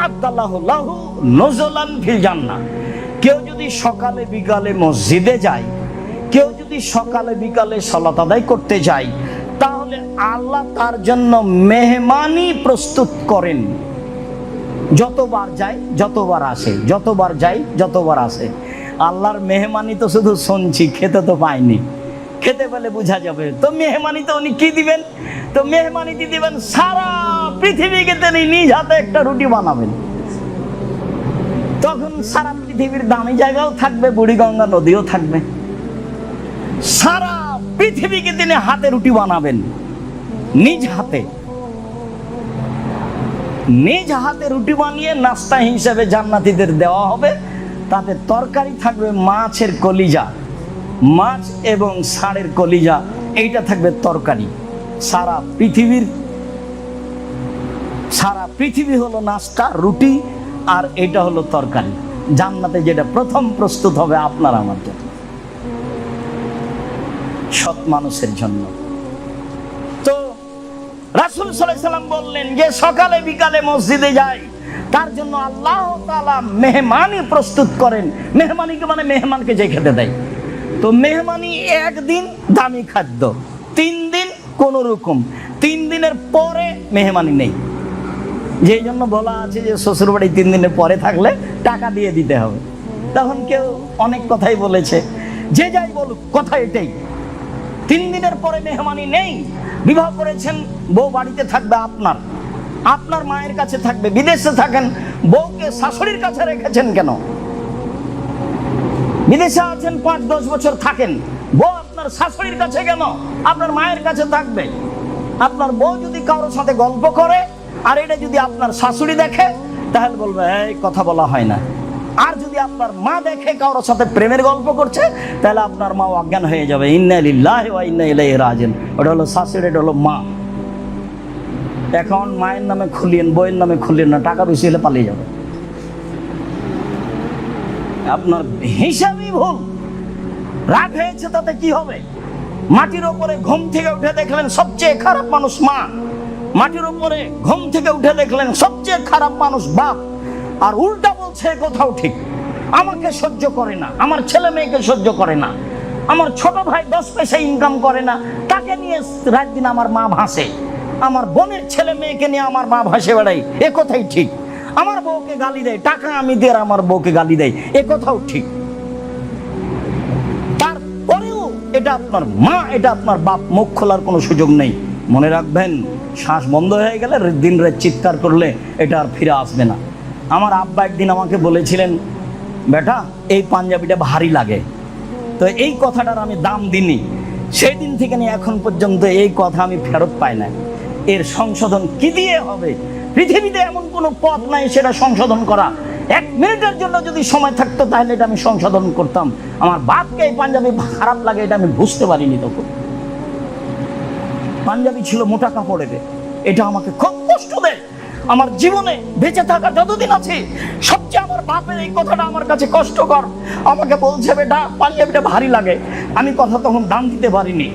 Speaker 1: আদাল্লাহু লাহু নুজুলান ফিল জান্নাহ। কেউ যদি সকালে বিকালে মসজিদে যায়, কেউ যদি সকালে বিকালে সালাত আদায় করতে যায়, তাহলে আল্লাহ তার জন্য মেহমানি প্রস্তুত করেন। যতবার যায় যতবার আসে, যতবার যায় যতবার আসে। আল্লাহর মেহমানি তো শুধু শুনছি, খেতে তো পাইনি। খেতে পেলে বোঝা যাবে। তো মেহমানি তো উনি কি দিবেন? তো মেহমানি দিবেন সারা পৃথিবীকে তিনি নিজ হাতে একটা রুটি বানাবেন। তখন সারা পৃথিবীর দামি জায়গাও থাকবে, বুড়িগঙ্গা নদীও থাকবে। সারা পৃথিবীকে তিনি হাতে রুটি বানাবেন, নিজ হাতে। নিজ হাতে রুটি বানিয়ে নাস্তা হিসেবে জান্নাতীদের দেওয়া হবে। তাতে তরকারি থাকবে মাছের কলিজা, মাছ এবং ষাঁড়ের কলিজা, এইটা থাকবে তরকারি। সারা পৃথিবী হলো নাস্তা, রুটি, আর এটা হলো তরকারি। জান্নাতে যেটা প্রথম প্রস্তুত হবে আপনার আমার জন্য, সৎ মানুষের জন্য। তো রাসূল সাল্লাল্লাহু আলাইহি সাল্লাম বললেন যে সকালে বিকালে মসজিদে যায়, তার জন্য আল্লাহ তাআলা মেহমানি প্রস্তুত করেন। মেহমানিকে মানে মেহমানকে যে খেতে দেয়। তো মেহমানি একদিন দামি খাদ্য, 3 দিন কোন রকম, 3 দিনের পরে মেহমানি নেই। যেই জন্য বলা আছে যে শ্বশুর বাড়ি 3 দিনের পরে থাকলে টাকা দিয়ে দিতে হবে। তখন কেউ অনেক কথাই বলেছে, যে যাই বলুক কথা এটাই, 3 দিনের পরে মেহমানি নেই। বিবাহ করেছেন, বউ বাড়িতে থাকবে আপনার মায়ের কাছে থাকবে। বিদেশে থাকেন, বউকে শাশুড়ির কাছে রেখেছেন কেন? বিদেশে আছেন 5-10 বছর থাকেন, বউ আপনার শাশুড়ির কাছে কেন? আপনার মায়ের কাছে থাকবে। আপনার বউ যদি কারোর সাথে গল্প করে আর এটা যদি আপনার শাশুড়ি দেখে, তাহলে বলবে এই কথা বলা হয় না। আর যদি আপনার মা দেখে কারোর সাথে প্রেমের গল্প করছে, তাহলে আপনার মা অজ্ঞান হয়ে যাবে। ইন্না লিল্লাহি ওয়া ইন্না ইলাইহি রাজিউন। ওটা হলো শাশুড়ি, এটা হলো মা। এখন মায়ের নামে খুলিয়েন, বইয়ের নামে খুলিয়েন না, টাকা বেশি হলে পালিয়ে যাবে। আপনার হিসাবই ভুল। রাগ হয়েছে তাতে কি হবে? মাটির উপরে ঘুম থেকে উঠে দেখলেন সবচেয়ে খারাপ মানুষ মা, মাটির উপরে ঘুম থেকে উঠে দেখলেন সবচেয়ে খারাপ মানুষ বাপ, আর উল্টা বলছে কোথাও ঠিক। আমাকে সহ্য করে না, আমার ছেলে মেয়েকে সহ্য করে না, আমার ছোট ভাই 10 পয়সা ইনকাম করে না, তাকে নিয়ে রাত দিন আমার মা ভাসে, আমার বোনের ছেলে মেয়েকে নিয়ে আমার মা ভাসে বেড়াই, এ কথাই ঠিক। আমার বউকে গালি দেয়, টাকা আমি দিয়ে আমার বউকে গালি দেয়, এ কথাও ঠিক। তারপরেও এটা আপনার মা, এটা আপনার বাপ, মুখ খোলার কোনো সুযোগ নেই। মনে রাখবেন, শ্বাস বন্ধ হয়ে গেলে দিন রাত চিৎকার করলে এটা আর ফিরে আসবে না। আমার আব্বা একদিন আমাকে বলেছিলেন, বেটা এই পাঞ্জাবিটা ভারী লাগে। তো এই কথাটার আমি দাম দিইনি। সেই দিন থেকে নিয়ে এখন পর্যন্ত এই কথা আমি ফেরত পাই না। এর সংশোধন কি দিয়ে হবে? পৃথিবীতে এমন কোনো পথ নাই সেটা সংশোধন করা। 1 মিনিটের জন্য যদি সময় থাকতো তাহলে এটা আমি সংশোধন করতাম। আমার বাপকে এই পাঞ্জাবি খারাপ লাগে এটা আমি বুঝতে পারিনি তখন। পাঞ্জাবি ছিল মোটা কাপড়ের, এটা আমাকে খুব কষ্ট দেয়। আমার জীবনে বেঁচে থাকা যতদিন আছে সবচেয়ে আমার বাপের এই কথাটা আমার কাছে কষ্টকর। আমাকে বলছে, বেটা পাঞ্জাবিটা ভারী লাগে। আমি কথা তখন দাম দিতে পারিনি।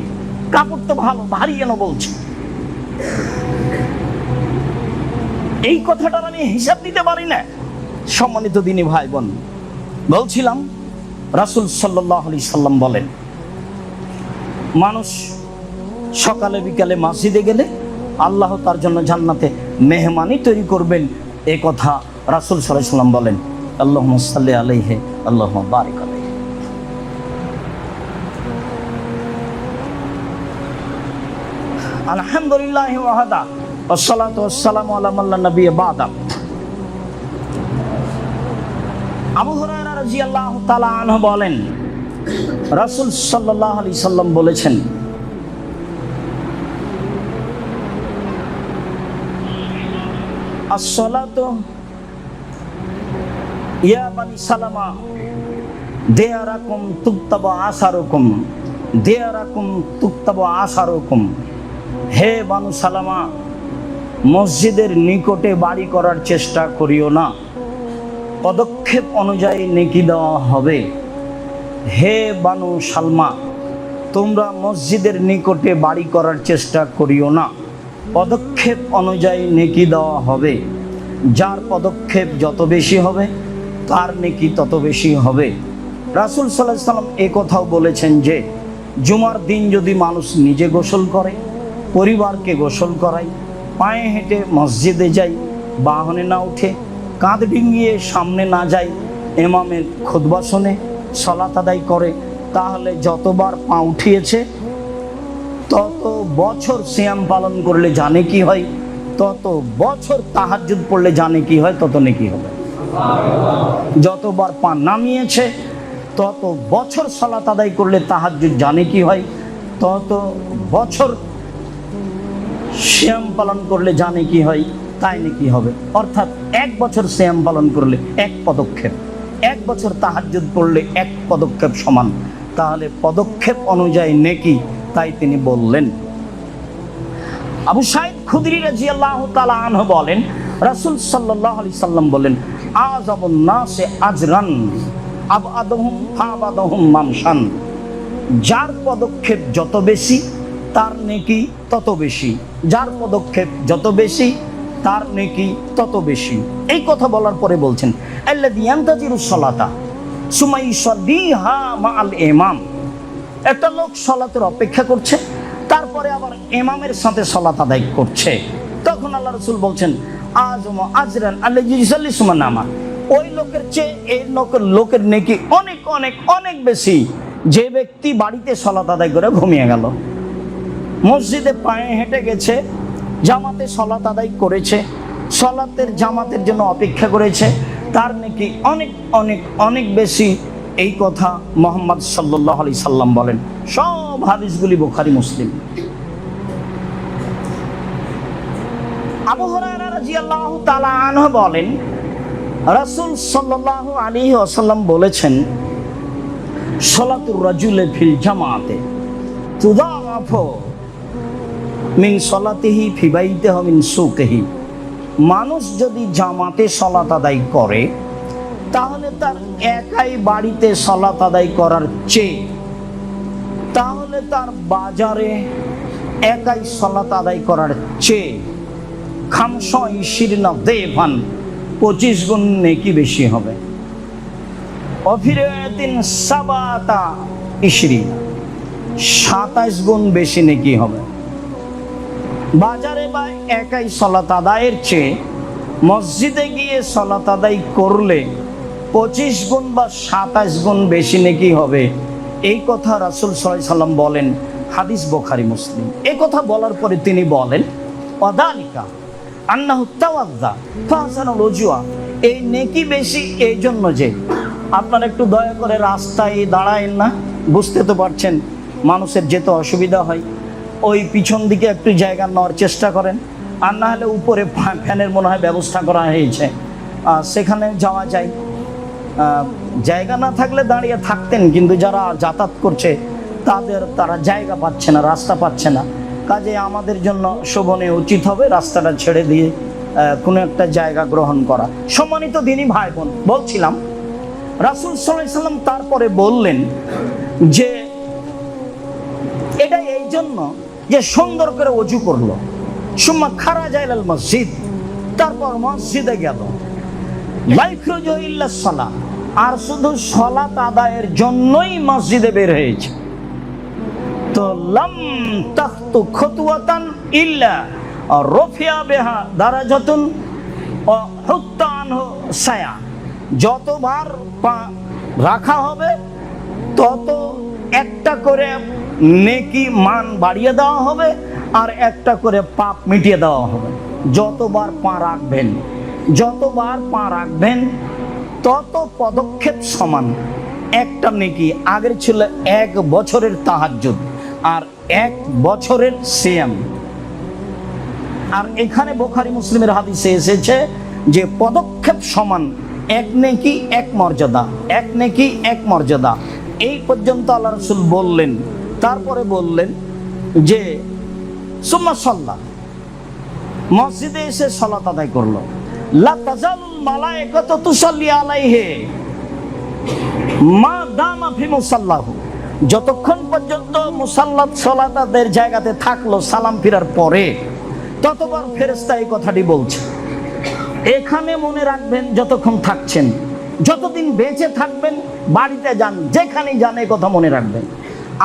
Speaker 1: কাপড় তো ভালো, ভারী কেন বলছে? এই কথাটার আমি হিসাব দিতে পারি না। সম্মানিত দিনী ভাই বোন, বলছিলাম রাসূল সাল্লাল্লাহু আলাইহি সাল্লাম বলেন, মানুষ সকালে বিকালে মসজিদে গেলে আল্লাহ তার জন্য জান্নাতে মেহমানি তৈরি করবেন। এই কথা রাসূল সাল্লাল্লাহু আলাইহি সাল্লাম বলেন। আল্লাহুম্মা সাল্লি আলাইহি আল্লাহুম্মা বারিক আলাইহি। আলহামদুলিল্লাহি ওয়াহদা ওয়াসসালাতু ওয়াসসালামু আলা মান লা নাবিয়্যা বা'দা। আবু হুরায়রা রাদিয়াল্লাহু তাআলা আনহু বলেন, রাসূল সাল্লাল্লাহু আলাইহি সাল্লাম বলেছেন, as-salatu ya bani salama diarakum tuktabu asarukum diarakum tuktabu asarukum। হে বানু সালামা, মসজিদের নিকটে বাড়ি করার চেষ্টা করিও না, পদক্ষেপ অনুযায়ী নেকি দেওয়া হবে। হে বানু সালমা, তোমরা মসজিদের নিকটে বাড়ি করার চেষ্টা করিও না, পদক্ষেপ অনুযায়ী নেকি দেওয়া হবে। যার পদক্ষেপ যত বেশি হবে তার নেকি তত বেশি হবে। রাসূল সাল্লাল্লাহু আলাইহি সাল্লাম এই কথাও বলেছেন যে জুমার দিন যদি মানুষ নিজে গোসল করে, পরিবারকে গোসল করায়, পায়ে হেঁটে মসজিদে যায়, বাহনে না উঠে, কাঁধ ডিঙিয়ে সামনে না যায়, ইমামের খুতবা শোনে, সালাত আদায় করে, তাহলে যতবার পা উঠিয়েছে তত বছর সিয়াম পালন করলে জানে কি হয়, তত বছর তাহাজ্জুদ পড়লে জানে কি হয়, তত নেকি হবে। যতবার পা নামিয়েছে তত বছর সালাত আদায় করলে তাহাজ্জুদ জানে কি হয়, তত বছর সিয়াম পালন করলে জানে কি হয়, তাই নাকি হবে। অর্থাৎ 1 বছর সিয়াম পালন করলে 1 পদক্ষেপ, 1 বছর তাহাজ্জুদ পড়লে 1 পদক্ষেপ সমান। তাহলে পদক্ষেপ অনুযায়ী নেকি, তাই তিনি বললেন। আবু সাঈদ খুদরি রাদিয়াল্লাহু তাআলা আনহু বলেন, রাসূল সাল্লাল্লাহু আলাইহি সাল্লাম বলেন, আযাবুন নাসে আজরান আবআদুহুম ফাবাদুহুম মামশান। যার পদক্ষেপ যত বেশি তার নেকি তত বেশি, যার পদক্ষেপ যত বেশি তার নেকি তত বেশি। এই কথা বলার পরে বলছেন, আল্লাযী ইয়ান্তাজিরুস সালাতা সুম্মা ইউসাল্লিহা মাআল ইমাম। একটা লোক সালাতের অপেক্ষা করছে, তারপরে আবার ইমামের সাথে সালাত আদায় করছে। তখন আল্লাহ রাসূল বলছেন, আযমু আজরান আল্লাযী ইউসাল্লি সুম্মা নামা। ওই লোকের চেয়ে এই লোকের নেকি অনেক অনেক অনেক বেশি, যে ব্যক্তি বাড়িতে সালাত আদায় করে ঘুমিয়ে গেল। মসজিদে পায়ে হেঁটে গেছে, জামাতে সালাত আদায় করেছে, সালাতের জামাতের জন্য অপেক্ষা করেছে, তার নাকি অনেক অনেক অনেক বেশি। এই কথা মুহাম্মদ সাল্লাল্লাহু আলাইহি সাল্লাম বলেন। সব হাদিসগুলি বুখারী মুসলিম। আবু হুরায়রা রাদিয়াল্লাহু তাআলা আনহু বলেন, রাসূল সাল্লাল্লাহু আলাইহি ওয়াসাল্লাম বলেছেন, সালাতুর রাজুলি ফিল জামাতে তুদাআফু মিন সালাতিহি ফি বাইতিহি মিন সুকিহি। মানুষ যদি জামাতে সালাত আদায় করে, তাহলে তার একাই বাড়িতে সালাত আদায় করার চেয়ে, তাহলে তার বাজারে একাই সালাত আদায় করার চেয়ে 25 গুণ নেকি বেশি হবে। অফিরাতিন 27 গুণ বেশি নেকি হবে। বাজারে বা একাই সালাত আদায়ের চেয়ে মসজিদে গিয়ে সালাত আদায় করলে 25 গুণ বা 27 গুণ বেশি নেকি হবে। এই কথা রাসূল সাল্লাল্লাহু আলাইহি সাল্লাম বলেন। হাদিস বুখারী মুসলিম। এই কথা বলার পরে তিনি বলেন, ওয়াদালিকা আন্নাহু তাওয়াজ্জা ফাহসানুল ওযুয়া। এই নেকি বেশি এই জন্য যে, আপনারা একটু দয়া করে রাস্তায় দাঁড়ায়েন না, বুঝতে তো পারছেন মানুষের যেতে অসুবিধা হয়, ওই পিছন দিকে একটু জায়গা নেওয়ার চেষ্টা করেন। আর না হলে উপরে ফ্যানের মনে হয় ব্যবস্থা করা হয়েছে, সেখানে যাওয়া যায়। জায়গা না থাকলে দাঁড়িয়ে থাকতেন, কিন্তু যারা যাতায়াত করছে তারা জায়গা পাচ্ছে না, রাস্তা পাচ্ছে না। কাজে আমাদের জন্য শোভনীয় উচিত হবে রাস্তাটা ছেড়ে দিয়ে কোনো একটা জায়গা গ্রহণ করা। সম্মানিত দিনী ভাই বোন, বলছিলাম রাসূল সাল্লাল্লাহু আলাইহি সাল্লাম তারপরে বললেন যে এটা এই জন্য যে সুন্দর করে ওযু করলো, সুম্মা খারাজা ইলাল মসজিদ, তারপর মসজিদে গেল, লা ইয়াখরুজু ইল্লা সালাত, আর শুধু সালাত আদায়ের জন্যই মসজিদে বের হয়েছে। তো লাম তাখতু খুতওয়াতান ইল্লা রফিয়া বিহা দারাজাতুন ওয়া হুত্তা আনহু সায়া। যতবার পা রাখা হবে তত একটা করে নেকি মান বাড়িয়ে দেওয়া হবে, আর একটা করে পাপ মিটিয়ে দেওয়া হবে। যতবার পা রাখবেন, যতবার পা রাখবেন তত পদক্ষেপ সমান। একটা নেকি আগের ছিল 1 বছরের তাহাজ্জুদ আর 1 বছরের সিয়াম। আর এখানে বুখারী মুসলিমের হাদিসে এসেছে যে পদক্ষেপ সমান, 1 নেকি 1 মর্যাদা, 1 নেকি 1 মর্যাদা। এই পর্যন্ত আল্লাহ রাসূল বললেন। তারপরে বললেন যে সুম্মা সাল্লা, মসজিদে এসে সালাত আদায় করলো। লা তাজালুল মালায়েকাতু তুসাল্লি আলাইহি মা দামা ফি মুসাল্লাহু। যতক্ষণ পর্যন্ত মুসাল্লাত সালাত আদায়ের জায়গাতে থাকলো সালাম ফিরার পরে, ততবার ফেরেশতা এই কথাটি বলছে। এখানে মনে রাখবেন, যতক্ষণ থাকছেন, যতদিন বেঁচে থাকবেন, বাড়িতে যান, যেখানে যান, এই কথা মনে রাখবেন।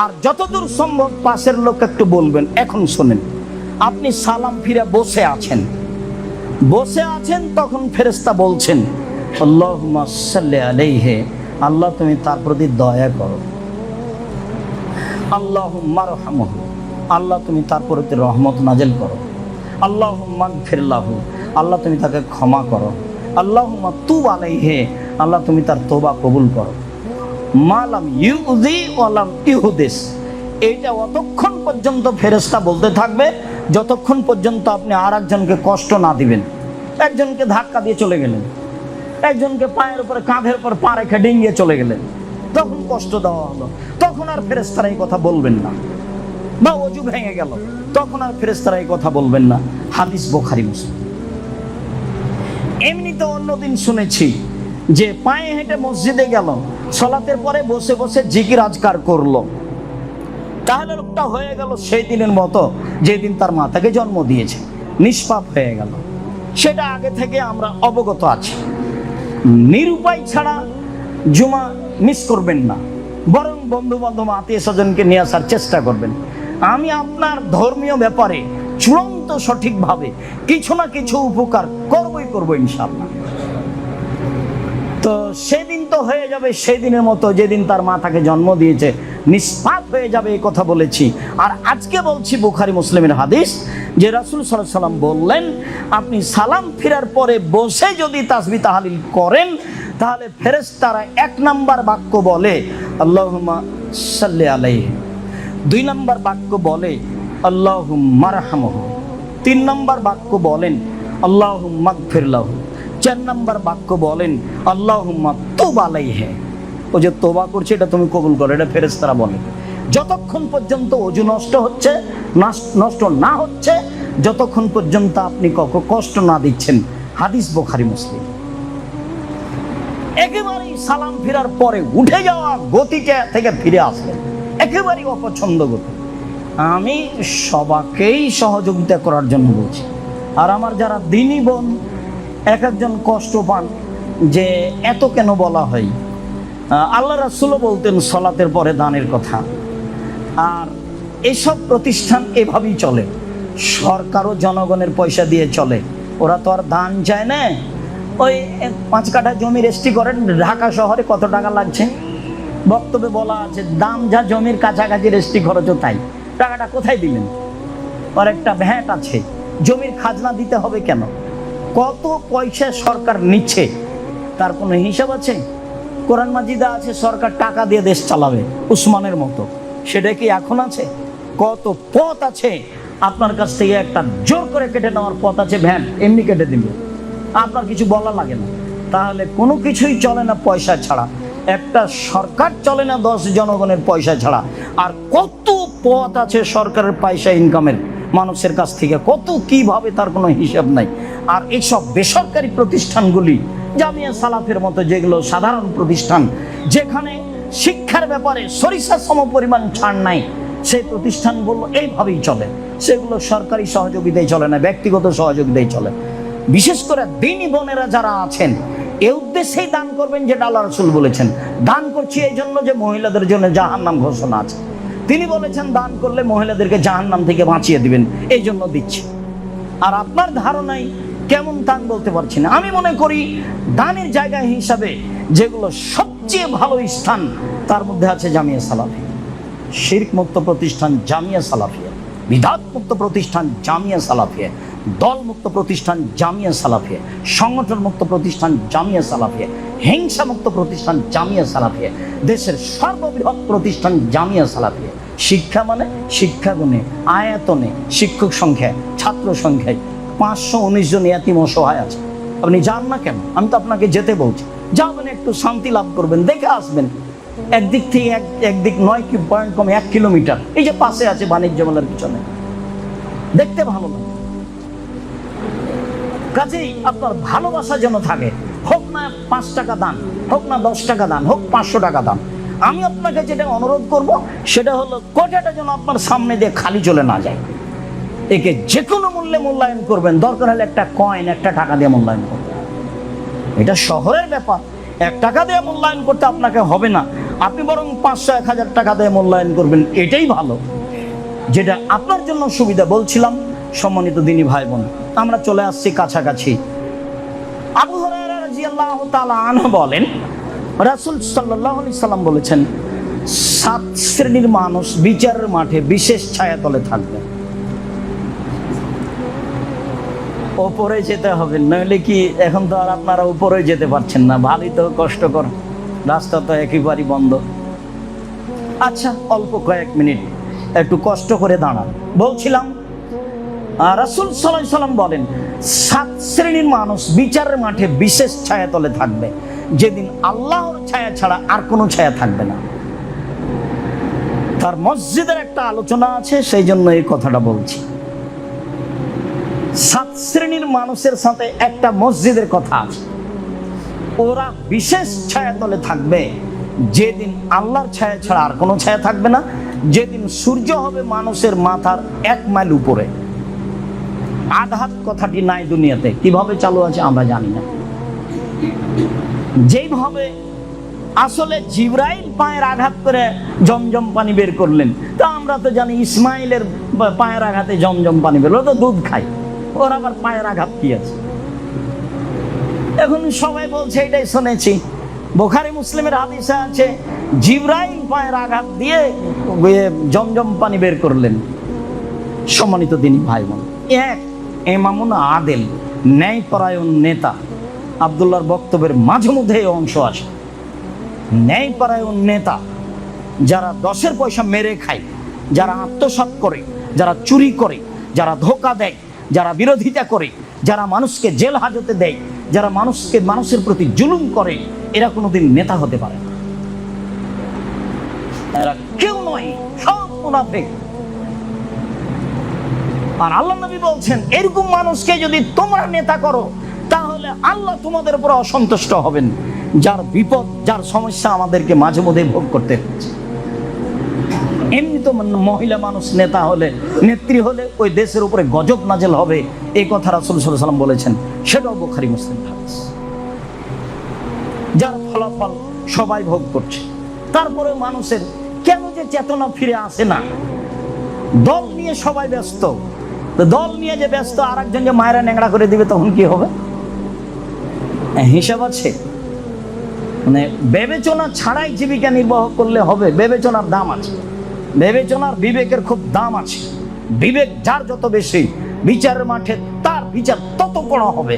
Speaker 1: আর যতদূর সম্ভব পাশের লোক একটু বলবেন। এখন শোনেন, আপনি সালাম ফিরে বসে আছেন, তখন ফেরেশতা বলছেন, আল্লাহুম্মা সাল্লি আলাইহি আল্লাহ তুমি তার প্রতি দয়া করো। আল্লাহুম্মা রহমহু, আল্লাহ তুমি তার প্রতি রহমত নাজিল করো। আল্লাহুম্মা গফির লাহু, আল্লাহ তুমি তাকে ক্ষমা করো। আল্লাহুম্মা তুব আলাইহি, আল্লাহ তুমি তার তওবা কবুল করো। মালাম ইউযি ওয়ালাম ইহুদিস, এইটা অতক্ষণ পর্যন্ত ফেরেশতা বলতে থাকবে যতক্ষণ পর্যন্ত আপনি আর একজনকে কষ্ট না দিবেন। একজনকে ধাক্কা দিয়ে চলে গেলেন, একজনকে পায়ের উপরে কাঁধের উপর পা রেখে ডিঙ্গিয়ে চলে গেলেন, তখন কষ্ট দেওয়া হলো, তখন আর ফেরেশতারা এই কথা বলবেন না। বা ওযু ভেঙে গেল, তখন আর ফেরেশতারা এই কথা বলবেন না। হাদিস বুখারী মুসলিম। এমনিতে অন্যদিন শুনেছি যে পায়ে হেঁটে মসজিদে গেল, সালাতের পরে বসে বসে জিকির আজকার করলো, তাহলে লোকটা হয়ে গেল সেই দিনের মতো যেদিন তার মাতাকে জন্ম দিয়েছে, নিষ্পাপ হয়ে গেল। সেটা আগে থেকে আমরা অবগত আছি। নিরুপায় ছাড়া জুমা মিস করবেন না, বরং বন্ধু বান্ধব আত্মীয় স্বজনকে নিয়ে আসার চেষ্টা করবেন। আমি আপনার ধর্মীয় ব্যাপারে চূড়ান্ত সঠিকভাবে কিছু না কিছু উপকার করবো ইনশাআল্লাহ। তো সেদিন তো হয়ে যাবে সেই দিনের মতো যেদিন তার মাতাকে জন্ম দিয়েছে, নিষ্পাপ হয়ে যাবে, এই কথা বলেছি। আর আজকে বলছি বুখারী মুসলিমের হাদিস, যে রাসূল সাল্লাল্লাহু আলাইহি ওয়াসাল্লাম বললেন, আপনি সালাম ফেরার পরে বসে যদি তাসবিহ তাহলিল করেন, তাহলে ফেরেশতারা 1 নাম্বার বাক্য বলে আল্লাহুম্মা সাল্লি আলাইহি, 2 নাম্বার বাক্য বলে আল্লাহুম্মা রহমহু, 3 নাম্বার বাক্য বলেন আল্লাহুম্মা গফির লাহু, 4 নাম্বার বাক্য বলেন আল্লাহুম্মা তুব আলাইহি। ও যে তওবা করছে এটা তুমি কবুল করো, এটা ফেরেশতারা বলে। যতক্ষণ পর্যন্ত ওযু নষ্ট হচ্ছে, নষ্ট না হচ্ছে, যতক্ষণ পর্যন্ত আপনি কষ্ট না দিচ্ছেন। হাদিস বুখারী মুসলিম। একেবারেই সালাম ফেরার পরে উঠে যাওয়া গতিটা থেকে ফিরে আসলেন, একেবারেই অপছন্দ গতি। আমি সবাইকেই সহযোগিতা করার জন্য বলছি। আর আমার যারা দিনী বোন এক একজন কষ্ট পান যে এত কেন বলা হয়। আল্লাহ রাসূলও বলতেন সালাতের পরে দানের কথা। আর এসব প্রতিষ্ঠান এভাবেই চলে, সরকারও জনগণের পয়সা দিয়ে চলে। ওরা তো আর দান চায় না। ওই 5 কাঠা জমি রেজিস্ট্রি করেন, ঢাকা শহরে কত টাকা লাগছে বক্তব্যে বলা আছে, দাম যা জমির কাছাকাছি রেজিস্ট্রি খরচও তাই। টাকাটা কোথায় দিলেন? আর একটা ভ্যাট আছে, জমির খাজনা দিতে হবে কেন? কত পয়সা সরকার নিচ্ছে তার কোনো হিসাব আছে? কোরআন মাজিদে আছে সরকার টাকা দিয়ে দেশ চালাবে উসমানের মতো, সেটা কি এখন আছে? কত পথ আছে আপনার কাছ থেকে একটা জোর করে কেটে নেওয়ার পথ আছে, ভ্যাট এমনি কেটে দিবে, আপনার কিছু বলা লাগে না। তাহলে কোনো কিছুই চলে না পয়সা ছাড়া, একটা সরকার চলে না 10 জনগণের পয়সা ছাড়া। আর কত পথ আছে সরকারের পয়সা ইনকামের মানুষের কাছ থেকে, কত কিভাবে তার কোনো হিসাব নাই। আর এইসব বেসরকারি প্রতিষ্ঠানগুলি জামিয়া সালাফের মতো যেগুলো সাধারণ প্রতিষ্ঠান, যেখানে শিক্ষার ব্যাপারে সরিষা সম পরিমাণ ছাড় নাই, সেই প্রতিষ্ঠানগুলো এইভাবেই চলে। সেগুলো সরকারি সহযোগিতায় চলে না, ব্যক্তিগত সহযোগিতায় চলে। বিশেষ করে দিনী বোনেরা যারা আছেন, এই উদ্দেশ্যেই দান করবেন যেটা আল্লাহ রাসূল বলেছেন। দান করছি এই জন্য যে মহিলাদের জন্য জাহান্নাম ঘোষণা আছে, তিনি বলেছেন দান করলে মহিলাদেরকে জাহান্নাম থেকে বাঁচিয়ে দিবেন, এই জন্য দিচ্ছি। আর আপনার ধারণায় কেমন দান বলতে পারছি না। আমি মনে করি দানের জায়গা হিসাবে যেগুলো সবচেয়ে ভালো স্থান, তার মধ্যে আছে জামিয়া সালাফিয়া, শিরক মুক্ত প্রতিষ্ঠান জামিয়া সালাফিয়া, বিদআত মুক্ত প্রতিষ্ঠান জামিয়া সালাফিয়া, দল মুক্ত প্রতিষ্ঠান জামিয়া সালাফিয়া, সংগঠন মুক্ত প্রতিষ্ঠান জামিয়া সালাফিয়া, হিংসা মুক্ত প্রতিষ্ঠান জামিয়া সালাফিয়া, দেশের সর্ববৃহৎ প্রতিষ্ঠান জামিয়া সালাফিয়া। শিক্ষা মানে শিক্ষাগুণে, আয়াতনে, শিক্ষক সংখ্যায়, ছাত্র সংখ্যায় 519 জন ইয়াতিম অসহায় আছে। আপনি যান না কেন? আমি তো আপনাকে যেতে বলছি, যাবেন, একটু শান্তি লাভ করবেন, দেখে আসবেন। একদিক থেকে একদিক 9 পয়েন্ট কমে 1 কিলোমিটার, এই যে পাশে আছে বাণিজ্য মেলার পিছনে, দেখতে ভালো লাগে। কাজেই আপনার ভালোবাসা যেন থাকে, হোক না 5 টাকা দান, হোক না 10 টাকা দান, হোক 500 টাকা দান। আমি আপনাকে যেটা অনুরোধ করব সেটা হলো কোটাটা যেন আপনার সামনে দিয়ে খালি চলে না যায়। একে যে কোনো মূল্যে মূল্যায়ন করবেন, দরকার হলে একটা কয়েন, একটা টাকা দিয়ে মূল্যায়ন করবেন। এটা শহরের ব্যাপার, 1 টাকা দিয়ে মূল্যায়ন করতে আপনাকে হবে না। আপনি বরং 500, 1000 টাকা দিয়ে মূল্যায়ন করবেন, এটাই ভালো, যেটা আপনার জন্য সুবিধা। বলছিলাম সম্মানিত দিনী ভাই বোন, আমরা চলে আসছি কাছাকাছি। আবু হুরায়রা রাদিয়াল্লাহু তাআলা আনহু বলেন, রাসূল সাল্লাল্লাহু আলাইহি সাল্লাম বলেছেন 7 শ্রেণীর মানুষ বিচারের মাঠে বিশেষ ছায়াতলে থাকবে। ওপরে যেতে হবে, নইলে কি এখন তো আর আপনারা উপরে যেতে পারছেন না, ভালোই তো কষ্টকর, রাস্তা তো একেবারেই বন্ধ। আচ্ছা, অল্প কয়েক মিনিট একটু কষ্ট করে দাঁড়ান। বলছিলাম রাসূল সাল্লাল্লাহু আলাইহি সাল্লাম বলেন 7 শ্রেণীর মানুষ বিচারের মাঠে বিশেষ ছায়াতলে থাকবে, যেদিন আল্লাহর ছায়া ছাড়া আর কোনো ছায়া থাকবে না। তার মসজিদের একটা আলোচনা আছে, সেই জন্য এই কথাটা বলছি। 7 শ্রেণীর মানুষের সাথে একটা মসজিদের কথা আছে। ওরা বিশেষ ছায়াতলে থাকবে যেদিন আল্লাহর ছায়া ছাড়া আর কোনো ছায়া থাকবে না, যেদিন সূর্য হবে মানুষের মাথার 1 মাইল উপরে। আঘাত কথাটি নাই দুনিয়াতে, কিভাবে চালু আছে আমরা জানি না। যেইভাবে আসলে জিবরাইল পায়ের আঘাত করে জমজম পানি বের করলেন, তা আমরা তো জানি ইসমাইলের পায়ের আঘাতে জমজম পানি বের, তো দুধ খায়, ওর আবার পায়ের আঘাত কি আছে? এখন সবাই বলছে, এটাই শুনেছি বুখারী মুসলিমের হাদিসে আছে জিবরাইল পায়ের আঘাত দিয়ে জমজম পানি বের করলেন। সম্মানিত দিনী ভাই বোন, এক ইমামুন আদেল, ন্যায়পরায়ণ নেতা। আব্দুল্লাহর বক্তব্যের মাঝে মধ্যে এই অংশ আসে। ন্যায়পরায়ণ নেতা যারা 10-এর পয়সা মেরে খায়, যারা আত্মসাৎ করে, যারা চুরি করে, যারা ধোঁকা দেয়, যারা বিরোধিতা করে, যারা মানুষকে জেল হাজতে দেয়, যারা মানুষের প্রতি জুলুম করে, এরা কোনোদিন নেতা হতে পারে না। এরা কেউ নয়, সব মুনাফিক। আর আল্লাহ নবী বলছেন, এরকম মানুষকে যদি তোমরা নেতা করো তাহলে আল্লাহ তোমাদের উপর অসন্তুষ্ট হবেন। যার বিপদ, যার সমস্যা আমাদেরকে মাঝে মধ্যে ভোগ করতে হচ্ছে। এমনি তো মহিলা মানুষ নেতা হলে, নেত্রী হলে ওই দেশের উপরে গজব নাজেল হবে, এই কথা রাসূল সাল্লাল্লাহু আলাইহি ওয়াসাল্লাম বলেছেন। সেটাও বুখারী মুসলিম হাদিস। যার ফলাফল সবাই ভোগ করছে, তারপরে মানুষের কেন যে চেতনা ফিরে আসে না? দল নিয়ে সবাই ব্যস্ত, দল নিয়ে যে ব্যস্ত, আর একজনকে মায়েরা ন্যাংরা করে দিবে, তখন কি হবে? হিসাব আছে। মানে বিবেচনা ছাড়াই জীবিকা নির্বাহ করলে হবে? বিবেচনার দাম আছে, বিবেচনার বিবেকের খুব দাম আছে। বিবেক যার যত বেশি, বিচারের মাঠে তার বিচার তত বড় হবে।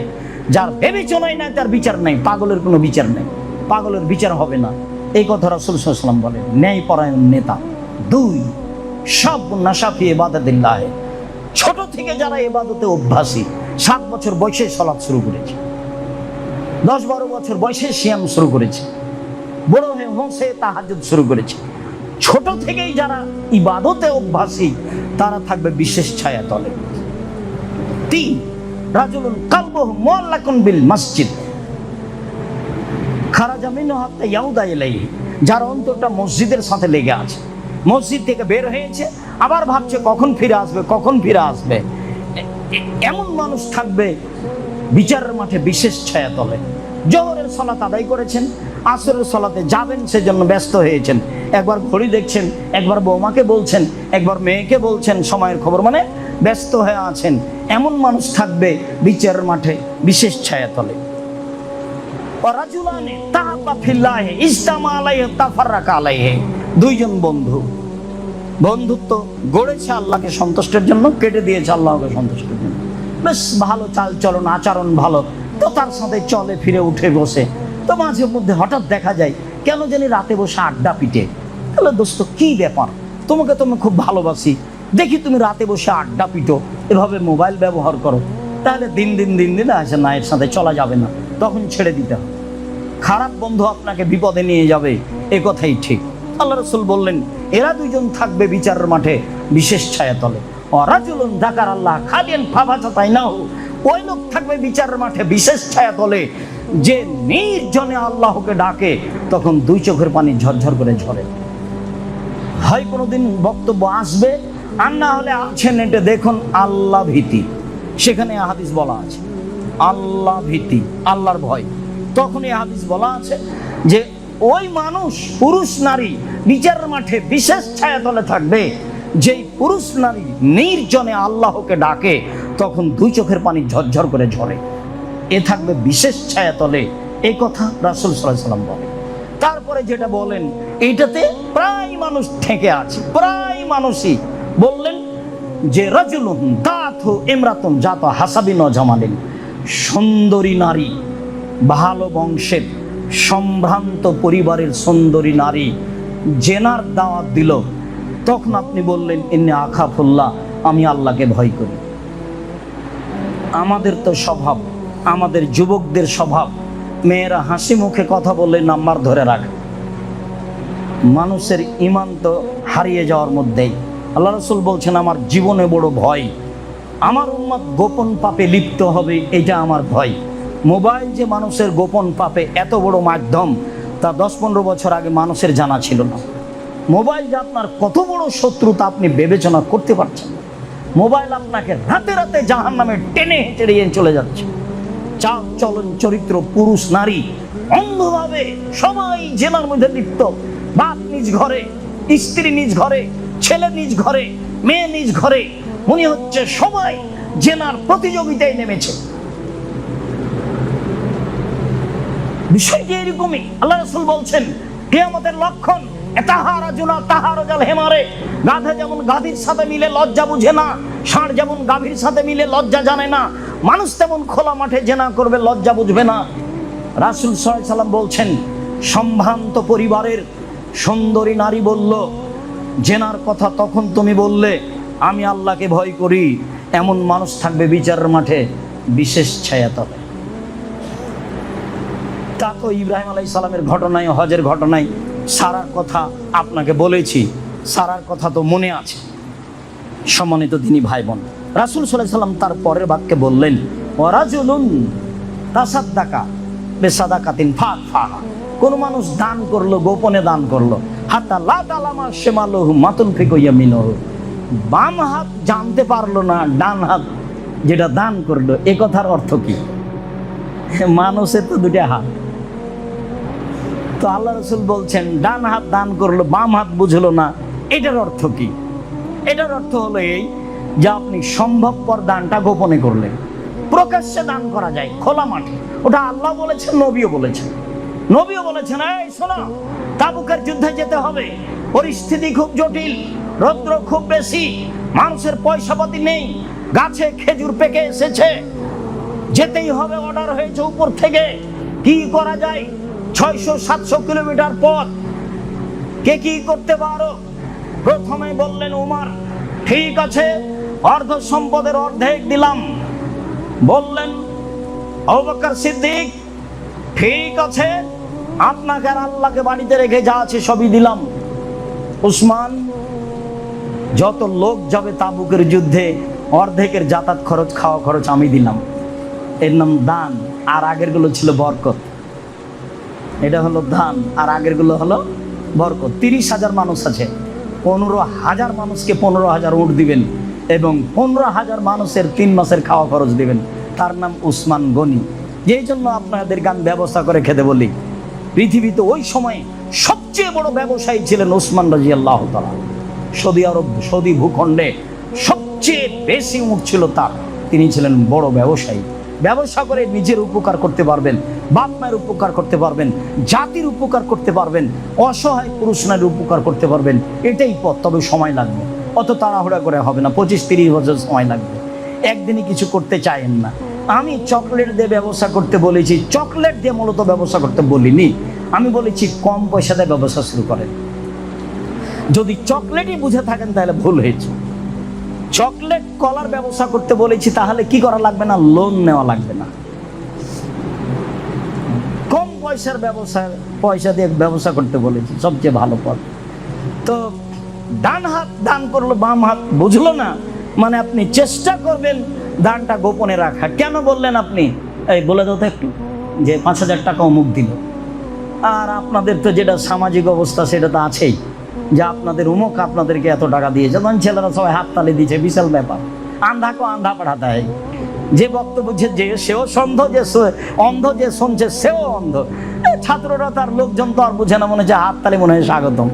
Speaker 1: যার বিবেচনাই নাই তার বিচার নাই। পাগলের কোনো বিচার নেই, পাগলের বিচার হবে না। এই কথা রাসূল সাল্লাল্লাহু আলাইহি ওয়াসাল্লাম বলেন। ন্যায়পরায়ণ নেতা। 2, সব নাশাফি ইবাদাতিল্লাহ, ছোট থেকে যারা ইবাদতে অভ্যাসী, 7 বছর বয়সে সালাত শুরু করেছে, 10-12 বছর বয়সে সিয়াম শুরু করেছে, বড় হয়ে হোসে তাহাজ্জুদ শুরু করেছে। ছোট থেকেই যারা ইবাদতে অভ্যাসী, তারা থাকবে বিশেষ ছায়াতলে। 3, রাজুলুন কালবুহু মুআল্লাকুন বিল মসজিদ খারাজা মিনহু হাত্তা ইয়াউদা ইলাইহি, যার অন্তরটা মসজিদের সাথে লেগে আছে। মসজিদ থেকে বের হয়েছে, আবার ভাবছে কখন ফিরে আসবে, কখন ফিরে আসবে। এমন মানুষ থাকবে বিচারের মাঠে বিশেষ ছায়াতলে। জোহরের সালাত আদায় করেছেন, আসরের সালাতে যাবেন, সেজন্য ব্যস্ত হয়েছেন। একবার ঘড়ি দেখছেন, একবার বৌমাকে বলছেন, একবার মেয়েকে বলছেন সময়ের খবর, মানে ব্যস্ত হয়ে আছেন। এমন মানুষ থাকবে বিচারের মাঠে বিশেষ ছায়াতলে। রাজুলানি তাহাব্বা ফিল্লাহি ইজতামা আলাইহি তাফাররাকা আলাইহি, 2 জন বন্ধু, বন্ধুত্ব গড়েছে আল্লাহকে সন্তুষ্টের জন্য, কেটে দিয়েছে আল্লাহকে সন্তুষ্টের জন্য। বেশ ভালো চাল চলন, আচরণ ভালো, তো তার সাথে চলে ফিরে উঠে বসে। তো মাঝে মধ্যে হঠাৎ দেখা যায় কেন জানি রাতে বসে আড্ডা পিটে। তাহলে দোস্ত কি ব্যাপার, তোমাকে তো আমি খুব ভালোবাসি, দেখি তুমি রাতে বসে আড্ডা পিটো, এভাবে মোবাইল ব্যবহার করো, তাহলে দিন দিন আসে না, এর সাথে চলা যাবে না, তখন ছেড়ে দিতে হবে। খারাপ বন্ধু আপনাকে বিপদে নিয়ে যাবে, এ কথাই ঠিক। আল্লাহ রাসূল বললেন, এরা 2 জন থাকবে বিচারের মাঠে বিশেষ ছায়াতলে। রাজুলুন যাকারাল্লাহ খালিয়ান ফাবাতাইনাহু, ওই লোক থাকবে বিচারের মাঠে বিশেষ ছায়াতলে যে নির্জনে আল্লাহকে ডাকে, তখন 2 চোখের পানি ঝরঝর করে ঝরে। হয় কোনোদিন বক্তব্য আসবে, আর না হলে আছে নেটে দেখুন আল্লাহ ভীতি, সেখানে হাদিস বলা আছে আল্লাহ ভীতি, আল্লাহর ভয়। তখন এই হাদিস বলা আছে যে ওই মানুষ, পুরুষ নারী বিচারের মাঠে বিশেষ ছায়াতলে থাকবে যেই পুরুষ নারী নির্জনে আল্লাহকে ডাকে, তখন 2 চোখের পানি ঝরঝর করে ঝরে। এ থাকবে বিশেষ ছায়াতলে, এই কথা রাসূল সাল্লাল্লাহু আলাইহি ওয়াসাল্লাম বলে। তারপরে যেটা বলেন এইটাতে প্রায় মানুষ ঠেকে আছে, প্রায় মানুষই বললেন যে রাজুলুন তাথু ইমরাতুন জাত হাসাবিন জামালিন, সুন্দরী নারী, ভালো বংশের সম্ভ্রান্ত পরিবারের সুন্দরী নারী জেনার দাওয়াত দিল, তখন আপনি বললেন ইন্নী আখাফুল্লাহ, আমি আল্লাহকে ভয় করি। আমাদের তো স্বভাব, আমাদের যুবকদের স্বভাব, মেয়েরা হাসি মুখে কথা বললে নাম্বার ধরে রাখে। মানুষের ঈমান তো হারিয়ে যাওয়ার মধ্যেই। আল্লাহ রাসূল বলছেন আমার জীবনে বড় ভয়, আমার উম্মত গোপন পাপে লিপ্ত হবে, এটা আমার ভয়। মোবাইল যে মানুষের গোপন পাপে এত বড় মাধ্যম, তা 10-15 বছর আগে মানুষের জানা ছিল না। মোবাইল যে আপনার কত বড় শত্রু তা আপনি বিবেচনা করতে পারছেন না। মোবাইল আপনাকে রাতে রাতে জাহান্নামে টেনে হেঁচড়ে নিয়ে চলে যাচ্ছে। চাল চলন চরিত্র, পুরুষ নারী অন্ধভাবে সবাই জেনার মধ্যে লিপ্ত। বাপ নিজ ঘরে, স্ত্রী নিজ ঘরে, ছেলে নিজ ঘরে, মেয়ে নিজ ঘরে, মনে হচ্ছে সবাই জেনার প্রতিযোগিতায় নেমেছে। বিষয়টি এরকমই। আল্লাহ রাসূল বলছেন কিয়ামতের লক্ষণ এতাহারাজুনা তাহারাজাল হেমারে, গাধা যেমন গাধীর সাথে মিলে লজ্জা বুঝে না, ষাঁড় যেমন গাভীর সাথে মিলে লজ্জা জানে না, মানুষ তেমন খোলা মাঠে জেনা করবে, লজ্জা বুঝবে না। রাসূল সাল্লাল্লাহু আলাইহি সাল্লাম বলছেন সম্ভ্রান্ত পরিবারের সুন্দরী নারী বলল জেনার কথা, তখন তুমি বললে আমি আল্লাহকে ভয় করি, এমন মানুষ থাকবে বিচারের মাঠে বিশেষ ছায়া তলে। তা তো ইব্রাহিম আলাইহিস সালামের ঘটনায়, হজের ঘটনায় সারার কথা আপনাকে বলেছি, সারার কথা তো মনে আছে। সম্মানিত দিনী ভাই বোন, রাসূল সাল্লাল্লাহু আলাইহি সাল্লাম তার পরের বাক্যে বললেন ওয়ারাজুলুন তাসাদ্দাকা বিসাদাকাতিন ফাফা, কোন মানুষ দান করলো, গোপনে দান করলো, হাত্তা লা তালামা শিমালুহু মাতুনফিকু ইয়ামিনুহু, বাম হাত জানতে পারলো না ডান হাত যেটা দান করলো। এ কথার অর্থ কি? মানুষের তো দুটো হাত, তো আল্লাহ রাসূল বলছেন ডান হাত দান করলো, বাম হাত বুঝলো না, এটার অর্থ কি? এটার অর্থ হলো এই যে আপনি সম্ভবপর দানটা গোপনে করলেন। প্রকাশ্যে দান করা যায় খোলা মাঠে, ওটা আল্লাহ বলেছেন, নবীও বলেছেন। নবীও বলেছেন এই শোনো, তাবুকের যুদ্ধে যেতে হবে, পরিস্থিতি খুব জটিল, রৌদ্র খুব বেশি, মানুষের পয়সাপাতি নেই, গাছে খেজুর পেকে এসেছে, যেতেই হবে, অর্ডার হয়েছে উপর থেকে, কি করা যায়? 600-700 কিলোমিটার পথ, কে কি করতে পারো? প্রথমে বললেন উমর, ঠিক আছে, অর্ধ সম্পদের অর্ধেক দিলাম। বললেন আবু বকর সিদ্দিক, ঠিক আছে, আপনাকে আর আল্লাহকে বাড়িতে রেখে যা আছে সবই দিলাম। উসমান, যত লোক যাবে তাবুকের যুদ্ধে অর্ধেকের যাতায়াত খরচ, খাওয়া খরচ আমি দিলাম। এর নাম দান, আর আগের গুলো ছিল বরকত। এটা হলো দান, আর আগের গুলো হলো বরকত। 30,000 মানুষ আছে, 15,000 মানুষকে 15,000 উট দিবেন এবং 15,000 মানুষের 3 মাসের খাওয়া খরচ দিবেন। তার নাম উসমান গনি। যেই জন্য আপনাদের গান ব্যবস্থা করে খেতে বলি। পৃথিবীতে ওই সময় সবচেয়ে বড় ব্যবসায়ী ছিলেন উসমান রাদিয়াল্লাহু তাআলা। সৌদি আরব, সৌদি ভূখণ্ডে সবচেয়ে বেশি উট ছিল তার। তিনি ছিলেন বড় ব্যবসায়ী। ব্যবসা করে নিজের উপকার করতে পারবেন, বাপ মায়ের উপকার করতে পারবেন, জাতির উপকার করতে পারবেন, অসহায় পুরুষ নারীর উপকার করতে পারবেন। এটাই পথ, তবে সময় লাগবে, অত তাড়াহুড়া করে হবে না, 25-30 বছর সময় লাগবে। একদিনই কিছু করতে চাইেন না। আমি চকলেট দিয়ে ব্যবসা করতে বলেছি, চকলেট দিয়ে মূলত ব্যবসা করতে বলিনি। আমি বলেছি কম পয়সা দিয়ে ব্যবসা শুরু করেন। যদি চকলেটই বুঝে থাকেন তাহলে ভুল হয়েছে। চকলেট কলার ব্যবসা করতে বলেছি, তাহলে কি করা লাগবে না? লোন নেওয়া লাগবে না। কম পয়সার ব্যবসা, পয়সা দিয়ে ব্যবসা করতে বলেছি, সবচেয়ে ভালো পথ। তো ডান হাত দান করলো, বাম হাত বুঝলো না, মানে আপনি চেষ্টা করবেন দানটা গোপনে রাখা। কেন বললেন আপনি? এই বলে দাও তো একটু, যে 5,000 টাকা অমুক দিল। আর আপনাদের তো যেটা সামাজিক অবস্থা সেটা তো আছেই, যে আপনাদের উমুক আপনাদেরকে এত টাকা দিয়েছে, তখন ছেলেরা সবাই হাততালি দিয়েছে, বিশাল ব্যাপার। আন্ধা কো আন্ধা পাঠাতে হয়। যে বক্তব্য যে সেও সন্ধ, যে অন্ধ যে শুনছে সেও অন্ধ। ছাত্ররা তার লোকজন তো আর বুঝে না, মনে হচ্ছে হাততালি মনে হয় স্বাগতম,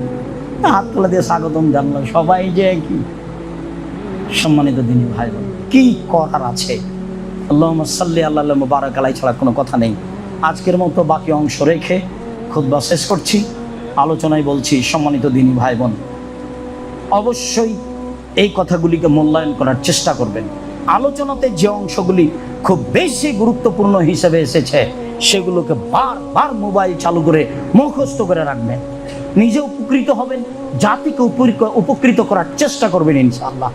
Speaker 1: হাততালি দিয়ে স্বাগতম জানলো, সবাই যে কি। সম্মানিত দিনী ভাই বোন, কি করার আছে? আল্লাহুম্মা সাল্লি আলা মুবারাক আলাইহি ছাড়া কোনো কথা নেই। আজকের মতো বাকি অংশ রেখে খুতবা শেষ করছি, আলোচনায় বলছি সম্মানিত দিনী ভাই বোন, অবশ্যই এই কথাগুলিকে মূল্যায়ন করার চেষ্টা করবেন। আলোচনাতে যে অংশগুলি খুব বেশি গুরুত্বপূর্ণ হিসেবে এসেছে সেগুলোকে বারবার মোবাইল চালু করে মুখস্থ করে রাখবেন, নিজে উপকৃত হবেন, জাতিকে উপকৃত করার চেষ্টা করবেন ইনশাআল্লাহ।